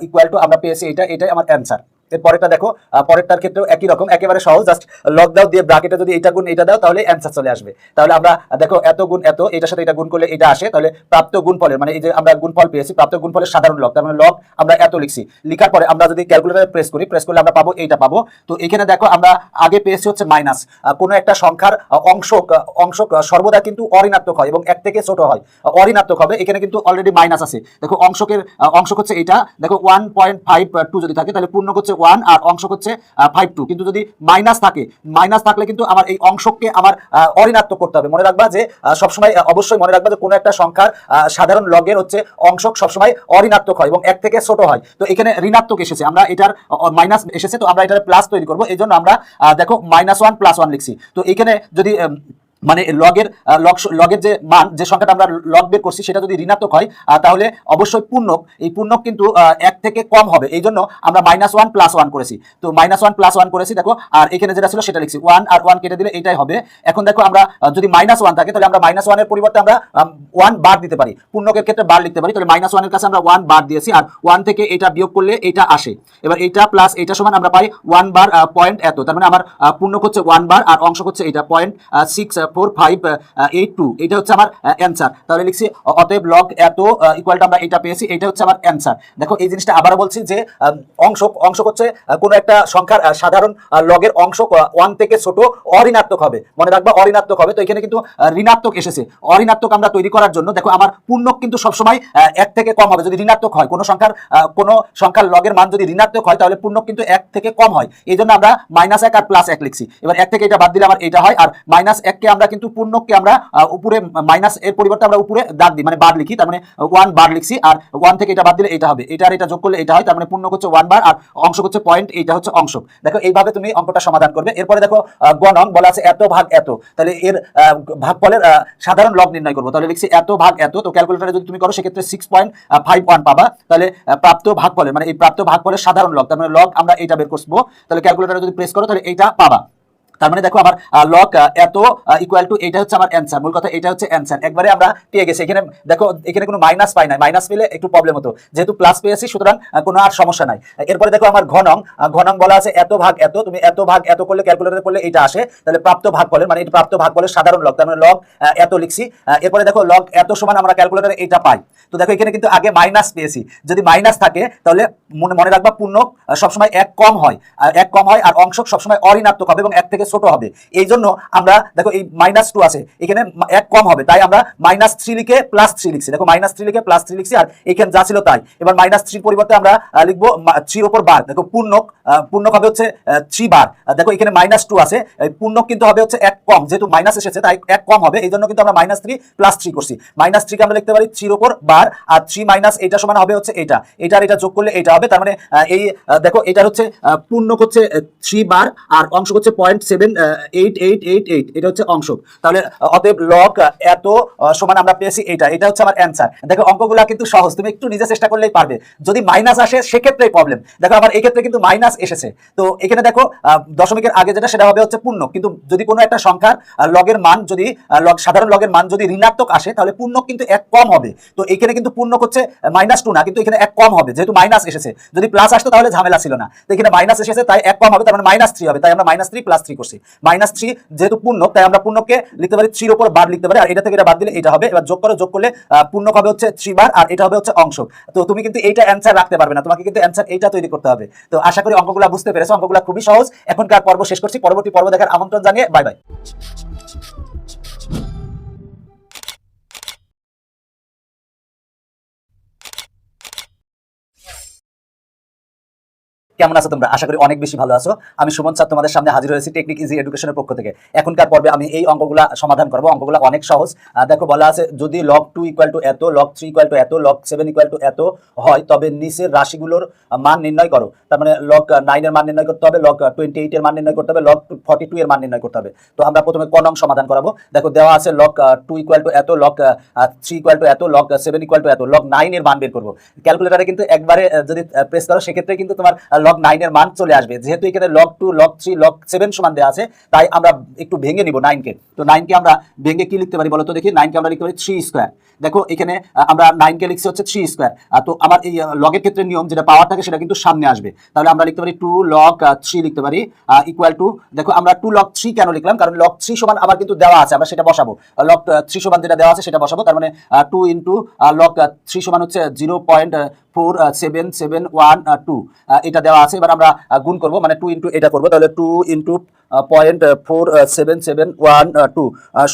ইকুয়াল টু আমরা পেয়েছি এটাই আমার অ্যান্সার। এরপরেরটা দেখো, পরেরটার ক্ষেত্রেও একই রকম, একেবারে সহজ, জাস্ট লগ দাও দিয়ে ব্র্যাকেটে যদি এটা গুণ এটা দাও তাহলে অ্যান্সার চলে আসবে। তাহলে আমরা দেখো এত গুণ এত, এটার সাথে এটা গুণ করলে এটা আসে, তাহলে প্রাপ্ত গুণফলের মানে এই যে আমরা গুণফল পেয়েছি প্রাপ্ত গুণফলের সাধারণ লগ, তার মানে লগ আমরা এত লিখছি। লিখার পরে আমরা যদি ক্যালকুলেটরে প্রেস করলে আমরা পাবো এইটা পাবো। তো এখানে দেখো আমরা আগে পেয়েছি হচ্ছে মাইনাস, কোনো একটা সংখ্যার অংশ সর্বদা কিন্তু অঋণাত্মক হয় এবং এক থেকে ছোট হয়, অঋণাত্মক হবে। এখানে কিন্তু অলরেডি মাইনাস আছে, দেখো অংশ হচ্ছে এটা, দেখো 1.52 যদি থাকে তাহলে পূর্ণ হচ্ছে 1 আর অংশ হচ্ছে 52, কিন্তু যদি মাইনাস থাকলে কিন্তু আমার এই অংশকে আমার অঋণাত্মক করতে হবে। মনে রাখবা যে সবসময় অবশ্যই মনে রাখবা যে কোনো একটা সংখ্যার সাধারণ লগের হচ্ছে অংশক সবসময় অঋণাত্মক হয় এবং এক থেকে ছোট হয়। তো এখানে ঋণাত্মক এসেছে, আমরা এটার মাইনাস এসেছে, তো আমরা এটার প্লাস তৈরি করবো, এই জন্য আমরা দেখো -1 + 1 লিখছি। তো এখানে যদি মানে লগের যে মান, যে সংখ্যাটা আমরা লগ বের করছি সেটা যদি ঋণাত্মক হয় তাহলে অবশ্যই পূর্ণক কিন্তু 1 থেকে কম হবে, এই জন্য আমরা -1 + 1 করেছি। তো -1 + 1 করেছি দেখো, আর এখানে যেটা ছিল সেটা লিখছি, 1 আর 1 কেটে দিলে এটাই হবে। এখন দেখো আমরা যদি -1 থাকে তাহলে আমরা -1 এর পরিবর্তে আমরা 1 বার দিতে পারি, পূর্ণকের ক্ষেত্রে বার লিখতে পারি, তাহলে -1 এর কাছে আমরা 1 বার দিয়েছি, আর 1 থেকে এটা বিয়োগ করলে এটা আসে। এবার এটা প্লাস এটা সমান আমরা পাই 1 বার পয়েন্ট এত, তার মানে আমার পূর্ণক হচ্ছে 1 বার আর অংশ হচ্ছে এটা 0.6582, এটা হচ্ছে আমার অ্যান্সার। তাহলে লিখছি অতএব লগ এত ইকুয়াল টু আমরা এটা পেয়েছি, এটা হচ্ছে আমার অ্যান্সার। দেখো এই জিনিসটা আবারও বলছি যে অংশ হচ্ছে কোনো একটা সংখ্যার সাধারণ লগের অংশ 1 থেকে ছোট অঋণাত্মক হবে, মনে রাখবা অঋণাত্মক হবে। তো এখানে কিন্তু ঋণাত্মক এসেছে, অঋণাত্মক আমরা তৈরি করার জন্য দেখো আমার পূর্ণক কিন্তু সবসময় 1 থেকে কম হবে। যদি ঋণাত্মক হয় কোনো সংখ্যার লগের মান যদি ঋণাত্মক হয় তাহলে পূর্ণক কিন্তু 1 থেকে কম হয়, এই জন্য আমরা -1 আর +1 লিখছি। এবার 1 থেকে এটা বাদ দিলে আমার এটা হয়, আর -1 কে আমরা কিন্তু পূর্ণককে আমরা উপরে মাইনাস এর পরিবর্তে আমরা উপরে দাগ দিই, মানে বার লিখি, তার মানে 1 বার লিখছি, আর 1 থেকে এটা বাদ দিলে এটা হবে, এটা আর এটা যোগ করলে এটা হয়, তার মানে পূর্ণক হচ্ছে 1 বার আর অংশ হচ্ছে পয়েন্ট, এটা হচ্ছে অংশ। দেখো এইভাবে তুমি অঙ্কটা সমাধান করবে। এরপরে দেখো গ নং বলা আছে এত ভাগ এত, তাহলে এর ভাগফলের সাধারণ লগ নির্ণয় করবো, তাহলে লিখছি এত ভাগ এত। তো ক্যালকুলেটরে যদি তুমি করো সেক্ষেত্রে 6.51 পাবা। তাহলে প্রাপ্ত ভাগফলের মানে এই প্রাপ্ত ভাগফলের সাধারণ লগ, তার মানে লগ আমরা এটা বের করবো, তাহলে ক্যালকুলেটরে যদি প্রেস করো তাহলে এইটা পাবা। তার মানে দেখো আমার লগ এত ইকুয়াল টু এটা হচ্ছে আমার অ্যান্সার। মূল কথা এটা হচ্ছে অ্যান্সার, একবারে আমরা পেয়ে গেছি। এখানে দেখো এখানে কোনো মাইনাস পাই নাই, মাইনাস পেলে একটু প্রবলেম হতো, যেহেতু প্লাস পেয়েছি সুতরাং কোনো আর সমস্যা নাই। এরপরে দেখো আমার ঘনং, ঘনং বলা আছে এত ভাগ এত, তুমি এত ভাগ এত করলে ক্যালকুলেটরে করলে এটা আসে, তাহলে প্রাপ্ত ভাগফলের মানে এটা প্রাপ্ত ভাগফলের সাধারণ লগ, তার মানে লগ এত লিখছি। এরপরে দেখো লগ এত সমান আমরা ক্যালকুলেটরে এটা পাই। তো দেখো এখানে কিন্তু আগে মাইনাস পেয়েছি, যদি মাইনাস থাকে তাহলে মনে রাখবা পূর্ণক সবসময় এক কম হয়, এক কম হয়, আর অংশক সবসময় অঋণাত্মক হবে এবং এক থেকে ছোট হবে। এই জন্য আমরা দেখো এই -2 আছে, এখানে এক কম হবে, তাই আমরা -3 লিখে +3 লিখছি। দেখো -3 লিখে +3 লিখছি, আর এখানে যা ছিল তাই। এবার -3 পরিবর্তে আমরা লিখবো 3 উপর বার। দেখো পূর্ণক হবে হচ্ছে 3 বার। দেখো এখানে -2 আছে, পূর্ণক কিন্তু হবে হচ্ছে এক কম, যেহেতু মাইনাস এসেছে তাই এক কম হবে, এই জন্য কিন্তু আমরা -3 +3 করছি। -3 কে আমরা লিখতে পারি 3 উপর বার, আর 3 মাইনাস এটা সমান হবে হচ্ছে এটা, এটার এটা যোগ করলে এটা হবে। তার মানে এই দেখো এটা হচ্ছে পূর্ণক হচ্ছে 3 বার, আর অংশক হচ্ছে 0.7888, এটা হচ্ছে অংশক। তাহলে অতএব লগ এত সমান আমরা পেয়েছি এটা, এটা হচ্ছে আমার অ্যান্সার। দেখো অঙ্কগুলা কিন্তু সহজ, তুমি একটু নিজে চেষ্টা করলেই পারবে। যদি মাইনাস আসে সেক্ষেত্রেই প্রবলেম। দেখো আমার এই ক্ষেত্রে কিন্তু মাইনাস এসেছে, তো এখানে দেখো দশমিকের আগে যেটা সেটা হবে হচ্ছে পূর্ণক, কিন্তু যদি কোনো একটা সংখ্যার লগের মান যদি সাধারণ লগের মান যদি ঋণাত্মক আসে তাহলে পূর্ণক কিন্তু এক কম হবে। তো এখানে কিন্তু পূর্ণক হচ্ছে -2 না, কিন্তু এখানে এক কম হবে, যেহেতু মাইনাস এসেছে। যদি প্লাস আসতো তাহলে ঝামেলা ছিল না, তো এখানে মাইনাস এসেছে তাই এক কম হবে, তার মানে -3 হবে, তাই আমরা -3 +3 করছি। -3 যেহেতু পূর্ণক তাই আমরা পূর্ণককে লিখতে পারি 3 উপর বার লিখতে পারি, আর এটা থেকে এটা বাদ দিলে এটা হবে। এবার যোগ করলে পূর্ণক হবে হচ্ছে 3 বার, আর এটা হবে হচ্ছে অংশক। তো তুমি কিন্তু এইটা অ্যান্সার রাখতে পারবে না, তোমাকে কিন্তু অ্যান্সার এইটা তৈরি করতে হবে। তো আশা করি অঙ্কগুলো বুঝতে পেরেছো, অঙ্কগুলো খুবই সহজ। এখনকার পর্ব শেষ করছি, পরবর্তী পর্ব দেখার আমন্ত্রণ জানিয়ে বাই বাই। কেমন আছো তোমরা? আশা করি অনেক বেশি ভালো আছো। আমি সুমন স্যার তোমাদের সামনে হাজির হয়েছি টেকনিক ইজি এডুকেশনের পক্ষ থেকে। এখনকার পর্বে আমি এই অঙ্কগুলা সমাধান করব। অঙ্কগুলা অনেক সহজ। দেখো বলা আছে যদি log 2 ইকুয়াল টু এত, log 3 ইকুয়াল টু এত, log 7 ইকুয়াল টু এত হয় তবে নিচের রাশিগুলোর মান নির্ণয় করো। তার মানে log 9 এর মান নির্ণয় করতে হবে, log 28 এর মান নির্ণয় করতে হবে, log 42 এর মান নির্ণয় করতে হবে। তো আমরা প্রথমে ক নং সমাধান করাবো। দেখো দেওয়া আছে log 2 ইকুয়াল টু এত, log 3 ইকুয়াল টু এত, log 7 ইকুয়াল টু এত, log 9 এর মান বের করব। ক্যালকুলেটরে কিন্তু একবারে যদি প্রেস করো সেক্ষেত্রে কিন্তু তোমার log 9 এর মান চলে আসবে। যেহেতু এখানে log 2, log 3, log 7 সমান দেওয়া আছে, তাই আমরা একটু ভেঙে নিব 9 কে। তো 9 কে আমরা ভেঙে কি লিখতে পারি বলো তো দেখি? 9 কে আমরা লিখতে পারি 3 স্কয়ার। দেখো এখানে আমরা 9 কে লিখছি হচ্ছে 3 স্কয়ার। তো আমার এই লগের ক্ষেত্রে নিয়ম যেটা পাওয়ার থাকে সেটা কিন্তু সামনে আসবে। তাহলে আমরা লিখতে পারি 2 log 3 লিখতে পারি ইকুয়াল টু, দেখো আমরা 2 log 3 কেন লিখলাম? কারণ log 3 সমান আবার কিন্তু দেওয়া আছে, আমরা সেটা বসাবো। log 3 সমান যেটা দেওয়া আছে সেটা বসাবো। তার মানে 2 ইনটু log 3 সমান হচ্ছে 0.4771 এটা দেওয়া আছে। এবার আমরা গুণ করব, মানে 2 ইনটু এটা করব। তাহলে 2 ইনটু 0.4771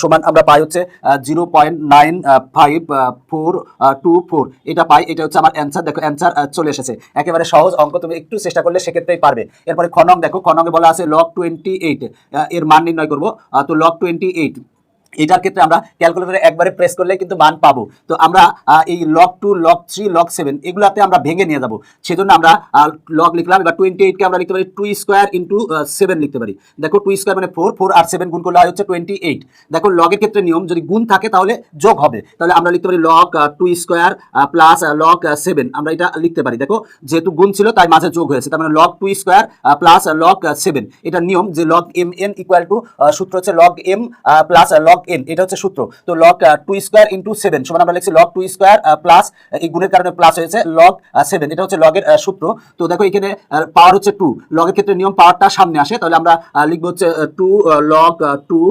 সমান আমরা পাই হচ্ছে 0.95424, এটা পাই। এটা হচ্ছে আমার অ্যান্সার। দেখো অ্যান্সার চলে এসেছে। একেবারে সহজ অঙ্ক, তুমি একটু চেষ্টা করলে সেক্ষেত্রেই পারবে। এরপরে খ নং দেখো, খ নং এ বলা আছে log 28 এর মান নির্ণয় করব। তো log 28 এটার ক্ষেত্রে আমরা ক্যালকুলেটরে একবারে প্রেস করলে কিন্তু মান পাবো। তো আমরা এই log 2, log 3, log 7 এগুলাতে আমরা ভেঙে নিয়ে যাব, সেজন্য আমরা log লিখলাম। এবার 28 কে আমরা লিখতে পারি 2 স্কয়ার ইনটু 7 লিখতে পারি। দেখো 2 স্কয়ার মানে 4, 4 আর 7 গুণ করলে হয় হচ্ছে 28। দেখো লগের ক্ষেত্রে নিয়ম যদি গুণ থাকে তাহলে যোগ হবে, তাহলে আমরা লিখতে পারি log 2 স্কয়ার প্লাস log 7, আমরা এটা লিখতে পারি। দেখো যেহেতু গুণ ছিল তাই মাঝে যোগ হয়েছে, তার মানে log 2 স্কয়ার প্লাস log 7, এটা নিয়ম যে log mn ইকুয়াল টু সূত্র হচ্ছে log m plus log n, এটা হচ্ছে সূত্র। তো log 2 স্কয়ার ইনটু 7 সমান আমরা লিখছি log 2 স্কয়ার প্লাস এই গুণের কারণে প্লাস হয়েছে log 7, এটা হচ্ছে লগের সূত্র। তো দেখো এখানে পাওয়ার হচ্ছে 2, লগের ক্ষেত্রে নিয়ম পাওয়ারটা সামনে আসে, তাহলে আমরা লিখব হচ্ছে 2 log 2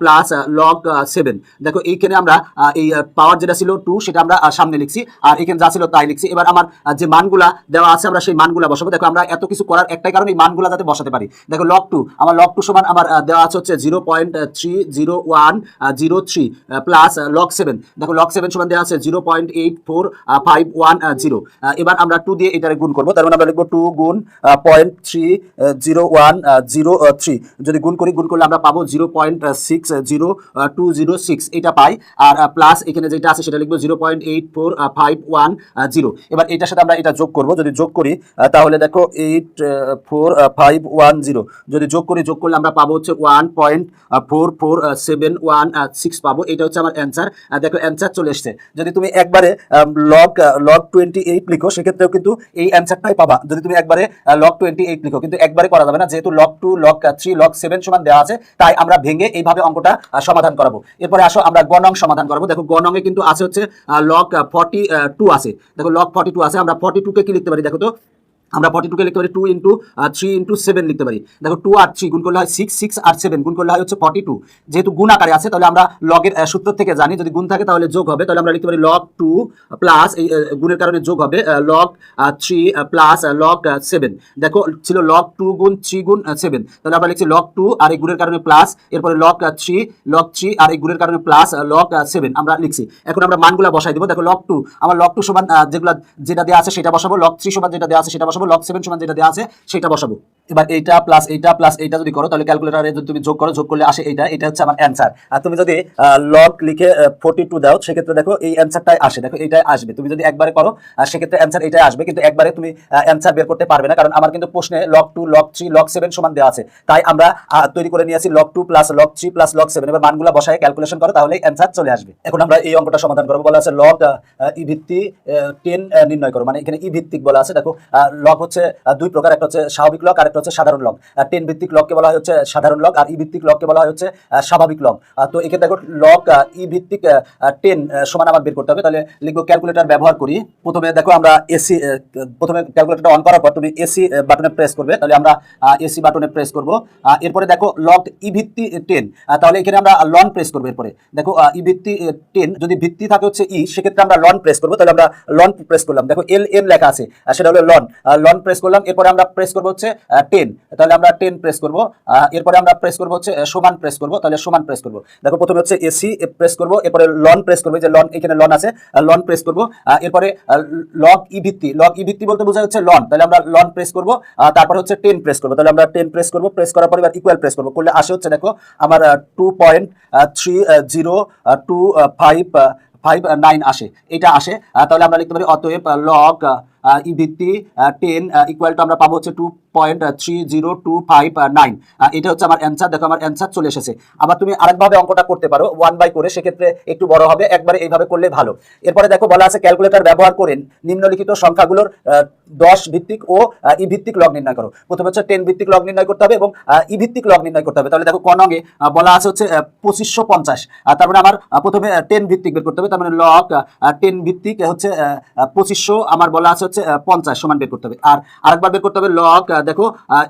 প্লাস log 7। দেখো এইখানে আমরা এই পাওয়ার যেটা ছিল 2 সেটা আমরা সামনে লিখছি, আর এখানে যা ছিল তাই লিখছি। এবার আমার যে মানগুলা দেওয়া আছে আমরা সেই মানগুলা বসাবো। দেখো আমরা এত কিছু করার একটাই কারণ এই মানগুলা যাতে বসাতে পারি। দেখো log 2, আমার log 2 সমান আমার দেওয়া আছে হচ্ছে 0.30103 প্লাস log 7। দেখো log 7 সমান দেওয়া আছে 0.84510। এবার আমরা 2 দিয়ে এটারে গুণ করব, তার মানে আমরা লিখব 2 গুণ 0.30103, যদি গুণ করলে আমরা পাবো 0.60206, এটা পাই। আর প্লাস এখানে যেটা আছে সেটা লিখব 0.84510। এবার এটার সাথে আমরা এটা যোগ করব, যদি যোগ করি তাহলে দেখো 84510, যদি যোগ করলে আমরা পাবো হচ্ছে 1.4471 0.116 পাবো। এটা হচ্ছে আমার অ্যান্সার। দেখো অ্যান্সার চলে এসছে। যদি তুমি একবারে লগ 28 লিখো সেক্ষেত্রেও কিন্তু এই অ্যান্সারটাই পাবা। যদি তুমি একবারে লগ 28 লিখো, কিন্তু একবারে করা যাবে না, যেহেতু লগ 2 লগ 3 লগ 7 সমান দেওয়া আছে, তাই আমরা ভেঙে এইভাবে অঙ্কটা সমাধান করাবো। এরপরে আসো আমরা গ নং সমাধান করবো। দেখো গ নং এ কিন্তু আছে হচ্ছে লগ 42 আছে। দেখো লগ 42 আছে, আমরা 42 কে কি লিখতে পারি দেখো তো, আমরা 42 কে লিখতে পারি 2 ইন্টু 3 ইন্টু 7 লিখতে পারি। দেখো 2 আর 3 গুণ করলে হয় 6, 6 আর 7 গুণ করলে হয় হচ্ছে 42। যেহেতু গুণ আকারে আছে তাহলে আমরা লগের সূত্র থেকে জানি যদি গুণ থাকে তাহলে যোগ হবে, তাহলে আমরা লিখতে পারি লগ 2 প্লাস এই গুণের কারণে যোগ হবে লগ 3 প্লাস লগ 7। দেখো ছিল লগ 2 গুণ 3 গুণ 7, তাহলে আমরা লিখছি লগ 2 আর এই গুণের কারণে প্লাস, এরপরে লগ 3 আর এই গুণের কারণে প্লাস লগ 7 আমরা লিখছি। এখন আমরা মানগুলা বসাই দিব। দেখো লগ 2 আমার লগ 2 সমান যেটা দেওয়া আছে সেটা বসাবো, লগ 3 সমান যেটা দেওয়া আছে সেটা বসাবো, লগ 7 সমান যেটা দেওয়া আছে সেটা বসাবো। এবার এইটা প্লাস এইটা যদি করো তাহলে ক্যালকুলেটরে যদি তুমি যোগ করো, যোগ করলে আসে এটা হচ্ছে আমার অ্যান্সার। আর তুমি যদি লগ লিখে 42 দাও সেক্ষেত্রে দেখো এই অ্যান্সারটাই আসে, দেখো এইটাই আসবে। তুমি যদি একবারে করো সেক্ষেত্রে অ্যান্সার এটাই আসবে, কিন্তু একবারে তুমি অ্যান্সার বের করতে পারবে না, কারণ আমার কিন্তু প্রশ্নে লগ 2 লগ 3 লগ 7 সমান দেওয়া আছে, তাই আমরা তৈরি করে নিয়েছি log 2 plus log 3 plus log 7। এবার মানগুলো বসায় ক্যালকুলেশন করো তাহলে অ্যান্সার চলে আসবে। এখন আমরা এই অঙ্কটা সমাধান করব। বলা আছে লগ ই ভিত্তি 10 নির্ণয় করো, মানে এখানে ই ভিত্তিক বলা আছে। দেখো লগ হচ্ছে দুই প্রকার, একটা হচ্ছে স্বাভাবিক লগ আর একটা হচ্ছে সাধারণ লগ। 10 ভিত্তিক লগকে বলা হয় হচ্ছে সাধারণ লগ, আর ই ভিত্তিক লগকে বলা হয় হচ্ছে স্বাভাবিক লগ। তো এখানে দেখো লগ ই ভিত্তিক 10 সমান আমার বের করতে হবে, তাহলে লিখবো ক্যালকুলেটর ব্যবহার করি। প্রথমে দেখো আমরা এসি, প্রথমে ক্যালকুলেটরটা অন করার পর তুমি এসি বাটনে প্রেস করবে, তাহলে আমরা এসি বাটনে প্রেস করব। এরপরে দেখো লগ ই ভিত্তি 10, তাহলে এখানে আমরা লন প্রেস করবো। এরপরে দেখো ই ভিত্তি 10 যদি ভিত্তি থাকে হচ্ছে ই, সেক্ষেত্রে আমরা লন প্রেস করবো, তাহলে আমরা লন প্রেস করলাম। দেখো এল এন লেখা আছে সেটা হলো লন প্রেস করলাম। এরপরে আমরা প্রেস করবো হচ্ছে 10, তাহলে আমরা 10 প্রেস করবো। এরপরে আমরা প্রেস করবো হচ্ছে সমান প্রেস করবো, তাহলে সমান প্রেস করবো। দেখো প্রথমে হচ্ছে এসি প্রেস করবো, এরপরে লন প্রেস করবো, যে লন এখানে লন আছে লন প্রেস করবো। এরপরে লগ ই ভিত্তি বলতে বোঝা হচ্ছে লন, তাহলে আমরা লন প্রেস করবো। তারপরে হচ্ছে 10 প্রেস করবো, তাহলে আমরা 10 প্রেস করবো। প্রেস করার পরে এবার ইকুয়াল প্রেস করবো, করলে আসে হচ্ছে দেখো আমার 2.302559 আসে, এটা আসে। তাহলে আমরা লিখতে পারি অতএব লগ ই ভিত্তি 10 ইকুয়াল টু আমরা পাবো হচ্ছে 2.302559। এটা হচ্ছে আমার অ্যান্সার। দেখো আমার অ্যান্সার চলে এসেছে। আবার তুমি আরেকভাবে অঙ্কটা করতে পারো 1 বাই করে, সেক্ষেত্রে একটু বড় হবে, একবারে এইভাবে করলে ভালো। এরপরে দেখো বলা আছে ক্যালকুলেটর ব্যবহার করে নিম্নলিখিত সংখ্যাগুলোর 10 ভিত্তিক ও ই ভিত্তিক লগ নির্ণয় করো। প্রথমে হচ্ছে 10 ভিত্তিক লগ নির্ণয় করতে হবে এবং ই ভিত্তিক লগ নির্ণয় করতে হবে। তাহলে দেখো ক নং এ বলা আছে হচ্ছে 2550, তারপরে আমার প্রথমে 10 ভিত্তিক বের করতে হবে, তার মানে লগ 10 ভিত্তিক হচ্ছে 2500 আমার বলা আছে হচ্ছে 50 সমান বের করতে হবে। আর আরেকবার বের করতে হবে লগ দেখো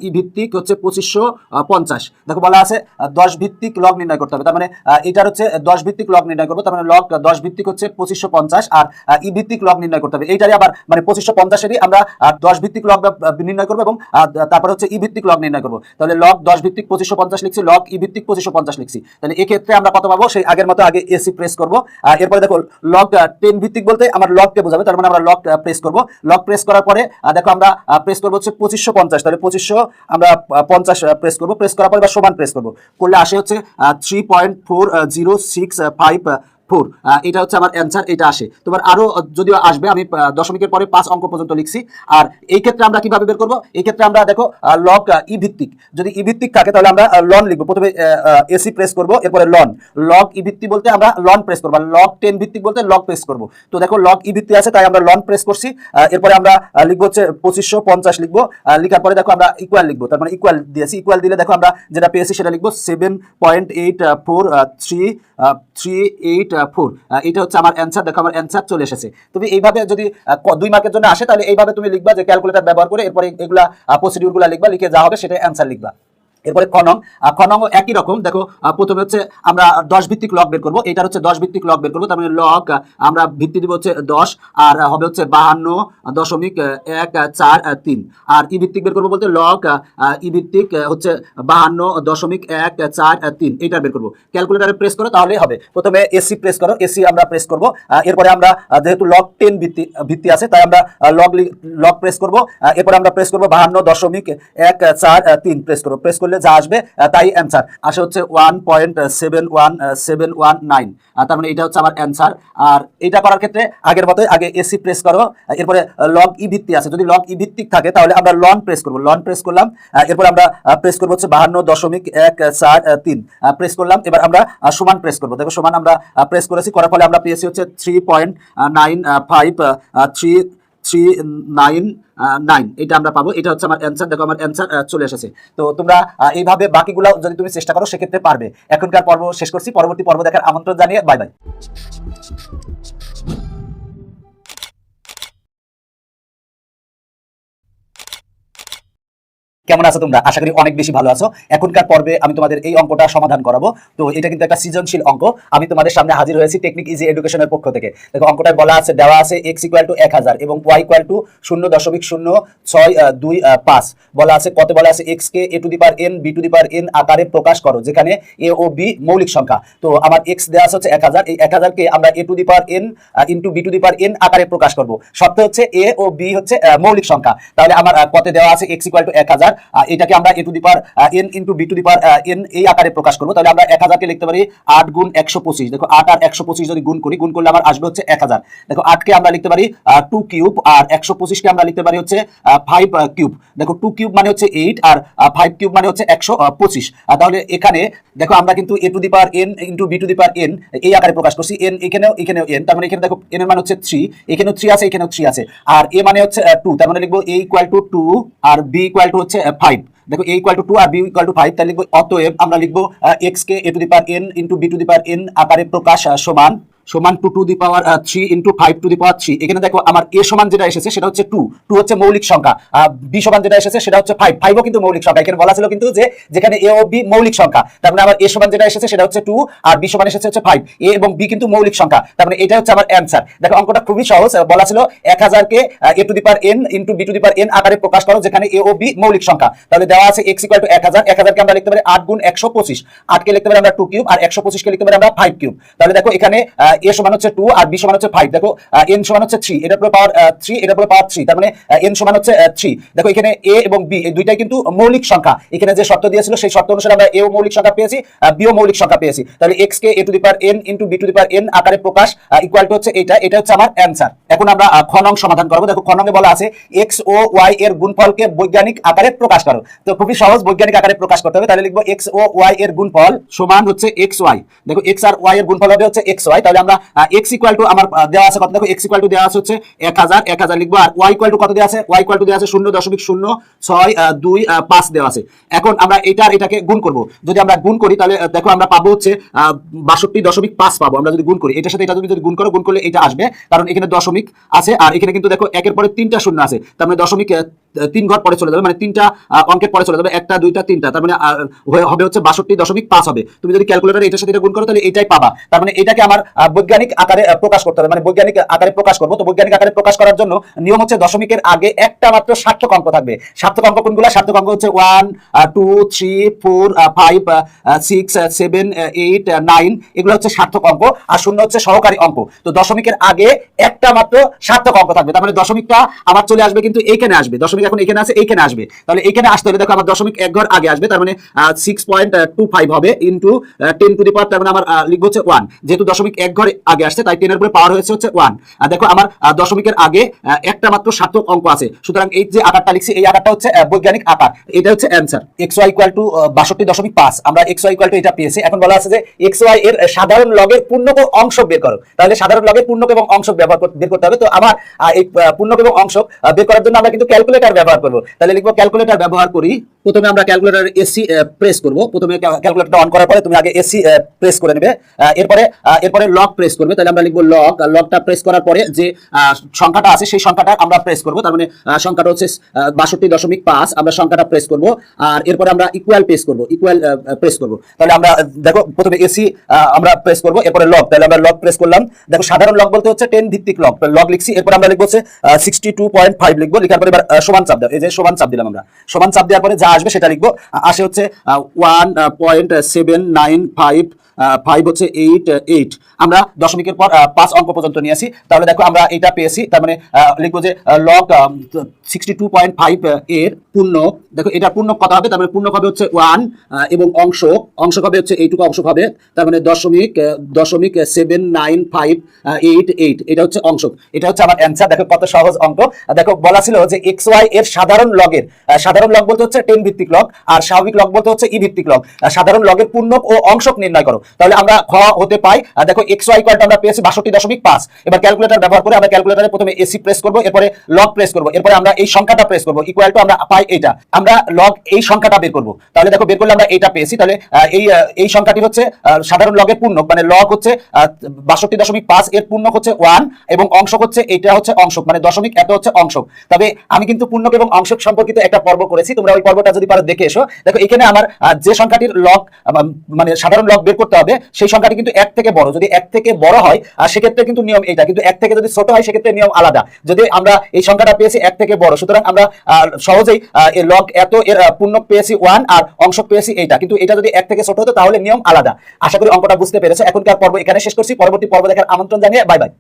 ই ভিত্তিক হচ্ছে 2550। দেখো বলা আছে 10 ভিত্তিক লগ নির্ণয় করতে হবে, তার মানে এটার হচ্ছে 10 ভিত্তিক লগ নির্ণয় করবো, তার মানে লগ 10 ভিত্তিক হচ্ছে 2550 আর ই ভিত্তিক লগ নির্ণয় করতে হবে। এইটারই আবার মানে 2550 এরই আমরা 10 ভিত্তিক লগ নির্ণয় করবো এবং তারপরে হচ্ছে ই ভিত্তিক লগ নির্ণয় করবো। তাহলে লগ 10 ভিত্তিক 2550 লিখছি, লগ ই ভিত্তিক 2550 লিখছি। তাহলে এই ক্ষেত্রে আমরা কত পাবো, সেই আগের মতো আগে এসি প্রেস করবো। এরপরে দেখো লগ 10 ভিত্তিক বলতে আমার লগকে বোঝাবে, তার মানে আমরা লগ প্রেস করবো। লগ প্রেস করার পরে দেখো আমরা প্রেস করবো হচ্ছে 2550, তাহলে 2500 আমরা 50 প্রেস করবো। প্রেস করার পরে সমান প্রেস করবো, করলে আসে হচ্ছে 3.4065 এটা হচ্ছে আমার অ্যান্সার, এটা আসে। তোমার আরো যদিও আসবে, আমি দশমিকের পরে 5 অঙ্ক পর্যন্ত লিখছি। আর এই ক্ষেত্রে আমরা কিভাবে বের করবো, এই ক্ষেত্রে আমরা দেখো লগ ই ভিত্তিক, যদি ই ভিত্তিক থাকে তাহলে আমরা লন লিখবো। প্রথমে এসি প্রেস করবো, এরপরে লগ ই ভিত্তি বলতে আমরা লন প্রেস করবো, লগ 10 ভিত্তিক বলতে লগ প্রেস করবো। তো দেখো লগ ই ভিত্তি আছে তাই আমরা লন প্রেস করছি। এরপরে আমরা লিখবো হচ্ছে 2550 লিখবো। লিখার পরে দেখো আমরা ইকুয়াল লিখবো, তার মানে ইকুয়াল দিয়েছি। ইকুয়াল দিলে দেখো আমরা যেটা পেয়েছি সেটা লিখবো 7.84384। এটা হচ্ছে আমার অ্যান্সার। দেখো আমার অ্যান্সার চলে এসেছে। তুমি এইভাবে যদি 2 মার্কের জন্য আসে তাহলে এইভাবে তুমি লিখবা, যে ক্যালকুলেটর ব্যবহার করে এরপরে এগুলা প্রসিডিউরগুলো লিখবা, লিখে যা হবে সেটা অ্যান্সার লিখবা। এরপরে খ নং একই রকম। দেখো প্রথমে হচ্ছে আমরা 10 ভিত্তিক লগ বের করবো, এটার হচ্ছে 10 ভিত্তিক লগ বের করবো, তার মানে লগ আমরা ভিত্তি দিব হচ্ছে 10 আর হবে হচ্ছে 52.143। আর ই ভিত্তিক বের করবো বলতে লগ ই ভিত্তিক হচ্ছে 52.143 এটা বের করবো। ক্যালকুলেটারে প্রেস করো তাহলেই হবে। প্রথমে এসি প্রেস করো, এসি আমরা প্রেস করবো। এরপরে আমরা যেহেতু লগ 10 ভিত্তি আছে তাই আমরা লগ প্রেস করবো। এরপরে আমরা প্রেস করবো 52.143 প্রেস করবো। প্রেস করলে যা আসবে তাই অ্যান্সার আসে হচ্ছে 1.71719। তার মানে এটা হচ্ছে আমার অ্যান্সার। আর এটা করার ক্ষেত্রে আগের মতোই আগে এসি প্রেস করো, এরপরে লগ ই ভিত্তি আছে, যদি লগ ই ভিত্তিক থাকে তাহলে আমরা লন প্রেস করবো, লন প্রেস করলাম। এরপর আমরা প্রেস করবো হচ্ছে 52.143 প্রেস করলাম। এবার আমরা সমান প্রেস করবো, দেখো সমান আমরা প্রেস করেছি, করার ফলে আমরা পেয়েছি হচ্ছে 3.95339। এটা আমরা পাবো, এটা হচ্ছে আমার অ্যান্সার। দেখো আমার অ্যান্সার চলে এসেছে। তো তোমরা এইভাবে বাকিগুলো যদি তুমি চেষ্টা করো সেক্ষেত্রে পারবে। এখনকার পর্ব শেষ করছি, পরবর্তী পর্ব দেখার আমন্ত্রণ জানিয়ে বাই বাই। কেমন আছো তোমরা? আশা করি অনেক বেশি ভালো আছো। এখনকার পর্বে আমি তোমাদের এই অঙ্কটা সমাধান করাবো। তো এটা কিন্তু একটা সৃজনশীল অঙ্ক। আমি তোমাদের সামনে হাজির হয়েছি টেকনিক ইজি এডুকেশনের পক্ষ থেকে। দেখো অঙ্কটায় বলা আছে, দেওয়া আছে x = 1000 এবং y = 0.0625। বলা আছে কত? বলা আছে x কে a⁴n b⁴n আকারে প্রকাশ করো, যেখানে a ও b মৌলিক সংখ্যা। তো আমার x দেওয়া আছে হচ্ছে 1000, এই 1000 কে আমরা a⁴n ইনটু b⁴n আকারে প্রকাশ করব। শর্ত হচ্ছে a ও b হচ্ছে মৌলিক সংখ্যা। তাহলে আমার কত দেওয়া আছে? x = 1000, এটাকে আমরা a⁴n ইনটু b⁴n এই আকারে প্রকাশ করব। তাহলে আমরা 1000 কে লিখতে পারি 8 × 125। দেখো 8 আর 125 যদি গুণ করি, গুণ করলে আমার আসবে হচ্ছে 1000। দেখো 8 কে আমরা লিখতে পারি 2 কিউব, আর 125 কে আমরা লিখতে পারি হচ্ছে 5 কিউব। দেখো 2 কিউব মানে হচ্ছে 8 আর 5 কিউব মানে হচ্ছে 125। তাহলে এখানে দেখো আমরা কিন্তু a⁴n ইনটু b⁴n এই আকারে প্রকাশ করছি। n এখানেও n, তার মানে এখানে দেখো n এর মান হচ্ছে 3, এখানেও 3 আছে, এখানেও 3 আছে, আর a মানে হচ্ছে 2, তার মানে লিখবো a = 2 আর b = হচ্ছে 5। দেখো a = 2 আর b = 5, তাহলে লিখবো অতএব আমরা লিখবো x কে a⁴n ইনটু b⁴n আকারে প্রকাশ সমান 2⁻3 ইনটু 5⁻3। এখানে দেখো আমার a সমান যেটা এসেছে সেটা হচ্ছে 2 হচ্ছে মৌলিক সংখ্যা, b সমান যেটা এসেছে সেটা হচ্ছে 5ও কিন্তু মৌলিক সংখ্যা। এখানে বলা ছিল কিন্তু যে যেখানে a ও b মৌলিক সংখ্যা, তার মানে আমার a সমান যেটা এসেছে সেটা হচ্ছে 2 আর b সমান এসেছে হচ্ছে 5। a এবং b কিন্তু মৌলিক সংখ্যা, তার মানে এটা হচ্ছে আমার অ্যান্সার। দেখো অঙ্কটা খুবই সহজ। বলা ছিল 1000 কে a⁴n ইনটু b⁴n আকারে প্রকাশ করো, যেখানে a ও b মৌলিক সংখ্যা। তাহলে দেওয়া আছে x = 1000, 1000 কে আমরা লিখতে পারি 8 × 125, 8 কে লিখতে পারি আমরা 2 কিউব, আর 125 কে লিখতে পারি আমরা 5 কিউব। তাহলে দেখো এখানে a সমান হচ্ছে 2 আর b সমান হচ্ছে 5। দেখো n সমান হচ্ছে 3, এটার উপরে পাওয়ার 3, এটার উপরে পাওয়ার 3, তার মানে n সমান হচ্ছে 3। দেখো এখানে a এবং b এই দুইটাই কিন্তু মৌলিক সংখ্যা। এখানে যে শর্ত দিয়েছিল সেই শর্ত অনুসারে আমরা a ও মৌলিক সংখ্যা পেয়েছি, b ও মৌলিক সংখ্যা পেয়েছি। তাহলে x কে a⁴n ইনটু b⁴n আকারে প্রকাশ ইকুয়াল টু হচ্ছে এটা হচ্ছে আমার অ্যান্সার। এখন আমরা খ নং সমাধান করব। দেখো খ নংয়ে বলা আছে x ও y এর গুণফলকে বৈজ্ঞানিক আকারে প্রকাশ করো। তো খুবই সহজ, বৈজ্ঞানিক আকারে প্রকাশ করতে হবে। তাহলে লিখবো x ও y এর গুণফল সমান হচ্ছে xy। দেখো x আর y এর গুণফল হবে হচ্ছে xy। তাহলে আমরা x = আমার দেওয়া আছে কত? দেখো x = দেওয়া আছে হচ্ছে 1000 লিখবো, আর y = কত দেওয়া আছে? y = দেওয়া আছে 0.0625 দেওয়া আছে। এখন আমরা এটাকে গুণ করব। যদি আমরা গুণ করি তাহলে দেখো আমরা পাবো হচ্ছে 62.5 পাবো। আমরা যদি গুণ করি এটার সাথে এটা যদি গুণ করো, গুণ করলে এটা আসবে, কারণ এখানে দশমিক আছে আর এখানে কিন্তু দেখো একের পরে 3টা শূন্য আছে, তার মানে দশমিক 3 ঘর পরে চলে যাবে, মানে 3টা অঙ্কের পরে চলে যাবে, 1টা 2টা 3টা, তার মানে হবে হচ্ছে 62.5 হবে। তুমি যদি ক্যালকুলেটরে এটার সাথে এটা গুণ করো তাহলে এটাই পাবা। তার মানে এটাকে আমার বৈজ্ঞানিক আকারে প্রকাশ করতে হবে, মানে বৈজ্ঞানিক আকারে প্রকাশ করব। তো বৈজ্ঞানিক আকারে প্রকাশ করার জন্য নিয়ম হচ্ছে দশমিকের আগে একটা মাত্র সার্থক অঙ্ক থাকবে। সার্থক অঙ্ক কোনগুলো? সার্থক অঙ্ক হচ্ছে 1 2 3 4 5 6 7 8 9, এগুলো হচ্ছে সার্থক অঙ্ক, আর শূন্য হচ্ছে সহকারী অঙ্ক। তো দশমিকের আগে একটা মাত্র সার্থক অঙ্ক থাকবে, তার মানে দশমিকটা আমার চলে আসবে কিন্তু এইখানে আসবে। দশমিক এখন এখানে আছে, এইখানে আসবে। তাহলে এইখানে আসতে হলে দেখো আমার দশমিক এক ঘর আগে আসবে, তার মানে 6.25 হবে ইনটু 10⁻, তার মানে আমার লিখবো হচ্ছে 1। যেহেতু দশমিক এক ঘর আগে আসছে তাই 10 এর উপরে পাওয়ার হয়েছে হচ্ছে 1। আর দেখো আমার দশমিকের আগে একটা মাত্র সার্থক অঙ্ক আছে, সুতরাং এই যে আকারটা লিখছি এই আকারটা হচ্ছে বৈজ্ঞানিক আকার। এটা হচ্ছে অ্যান্সার। xy = 62.5, আমরা xy = এটা পেয়েছি। এখন বলা আছে যে xy এর সাধারণ লগের পূর্ণক ও অংশক বের করো। তাহলে সাধারণ লগের পূর্ণক এবং অংশক বের করতে হবে। তো আমার এই পূর্ণক এবং অংশক বের করার জন্য আমরা কিন্তু ক্যালকুলেটর ব্যবহার করব। তাহলে লিখবো ক্যালকুলেটর ব্যবহার করি। প্রথমে আমরা ক্যালকুলেটর এসি প্রেস করব। প্রথমে ক্যালকুলেটরটা অন করার পরে তুমি আগে এসি প্রেস করে নেবে, এরপরে লগ প্রেস করবে। তাহলে আমরা লিখবো লগটা প্রেস করার পরে যে সংখ্যাটা আছে সেই সংখ্যাটা আমরা প্রেস করব। তার মানে সংখ্যাটা হচ্ছে 62.5, আমরা সংখ্যাটা প্রেস করব। আর এরপরে আমরা ইকুয়াল প্রেস করব। তাহলে আমরা দেখো প্রথমে এসি আমরা প্রেস করব, এরপরে লগ। তাহলে আমরা লগ প্রেস করলাম। দেখো সাধারণ লগ বলতে হচ্ছে 10 ভিত্তিক লগ লিখছি। এরপর আমরা লিখবো হচ্ছে 62.5 লিখবো। লিখার পরে এবার সমান চাপ দাও। এই যে সমান চাপ দিলাম, আমরা সমান চাপ দেওয়ার পরে যা আসবে সেটা লিখবো। আসে হচ্ছে 1.795 হচ্ছে 8। আমরা আমরা দশমিকের পর 5 অঙ্ক পর্যন্ত নিয়ে আসি, তাহলে দেখো আমরা এটা পেয়েছি। তার মানে লিখবো যে লগ 62.5 এর পূর্ণ, দেখো এটা পূর্ণ কত হবে, তার মানে পূর্ণ হবে হচ্ছে 1 এবং অংশ হবে হচ্ছে এইটুকু অংশ হবে, তার মানে 0.795888, এটা হচ্ছে অংশ। এটা হচ্ছে আমার অ্যান্সার। দেখো কত সহজ অঙ্ক। দেখো বলা ছিল যে এক্স ওয়াই এর সাধারণ লগের, সাধারণ লগ বলতে হচ্ছে 10 ভিত্তিক লগ, আর স্বাভাবিক লগ বলতে হচ্ছে ই ভিত্তিক লগ। সাধারণ লগের পূর্ণক ও অংশক নির্ণয় করো। তাহলে আমরা খ হতে পাই, দেখো এক্স ওয়াই ইকুয়ালটা আমরা পেয়েছি 62.5। এবার ক্যালকুলেটর ব্যবহার করে আমরা ক্যালকুলেটরে প্রথমে এসি প্রেস করব, এরপরে লগ প্রেস করব, এরপরে আমরা এই সংখ্যাটা প্রেস করব, ইকুয়াল টু আমরা পাই এটা, আমরা লগ এই সংখ্যাটা বের করব। তাহলে দেখো বের করলে আমরা এইটা পেয়েছি। তাহলে এই সংখ্যাটি হচ্ছে সাধারণ লগের পূর্ণক, মানে লগ হচ্ছে 62.5 এর পূর্ণক হচ্ছে 1 এবং অংশক হচ্ছে এটা হচ্ছে অংশক, মানে দশমিক এত হচ্ছে অংশক। তবে আমি কিন্তু পূর্ণক এবং অংশক সম্পর্কিত একটা পর্ব করেছি, তোমরা ওই পর্বটা যদি পারো দেখে এসো। দেখো এখানে আমার যে সংখ্যাটির লগ মানে সাধারণ লগ বের করতে হবে সেই সংখ্যাটি কিন্তু 1 থেকে বড়। যদি 1 থেকে বড় হয় সেক্ষেত্রে কিন্তু নিয়ম এইটা, কিন্তু 1 থেকে যদি ছোট হয় সেক্ষেত্রে নিয়ম আলাদা। যদি আমরা এই সংখ্যাটা পেয়েছি 1 থেকে বড়, সুতরাং আমরা সহজেই এর লগ এত এর পূর্ণক পেয়েছি 1 আর অংশক পেয়েছি এইটা, কিন্তু এটা যদি 1 থেকে ছোট হতো তাহলে নিয়ম আলাদা। আশা করি অঙ্কটা বুঝতে পেরেছো। এখনকার পর্ব এখানে শেষ করছি, পরবর্তী পর্ব দেখার আমন্ত্রণ জানিয়ে বাই বাই।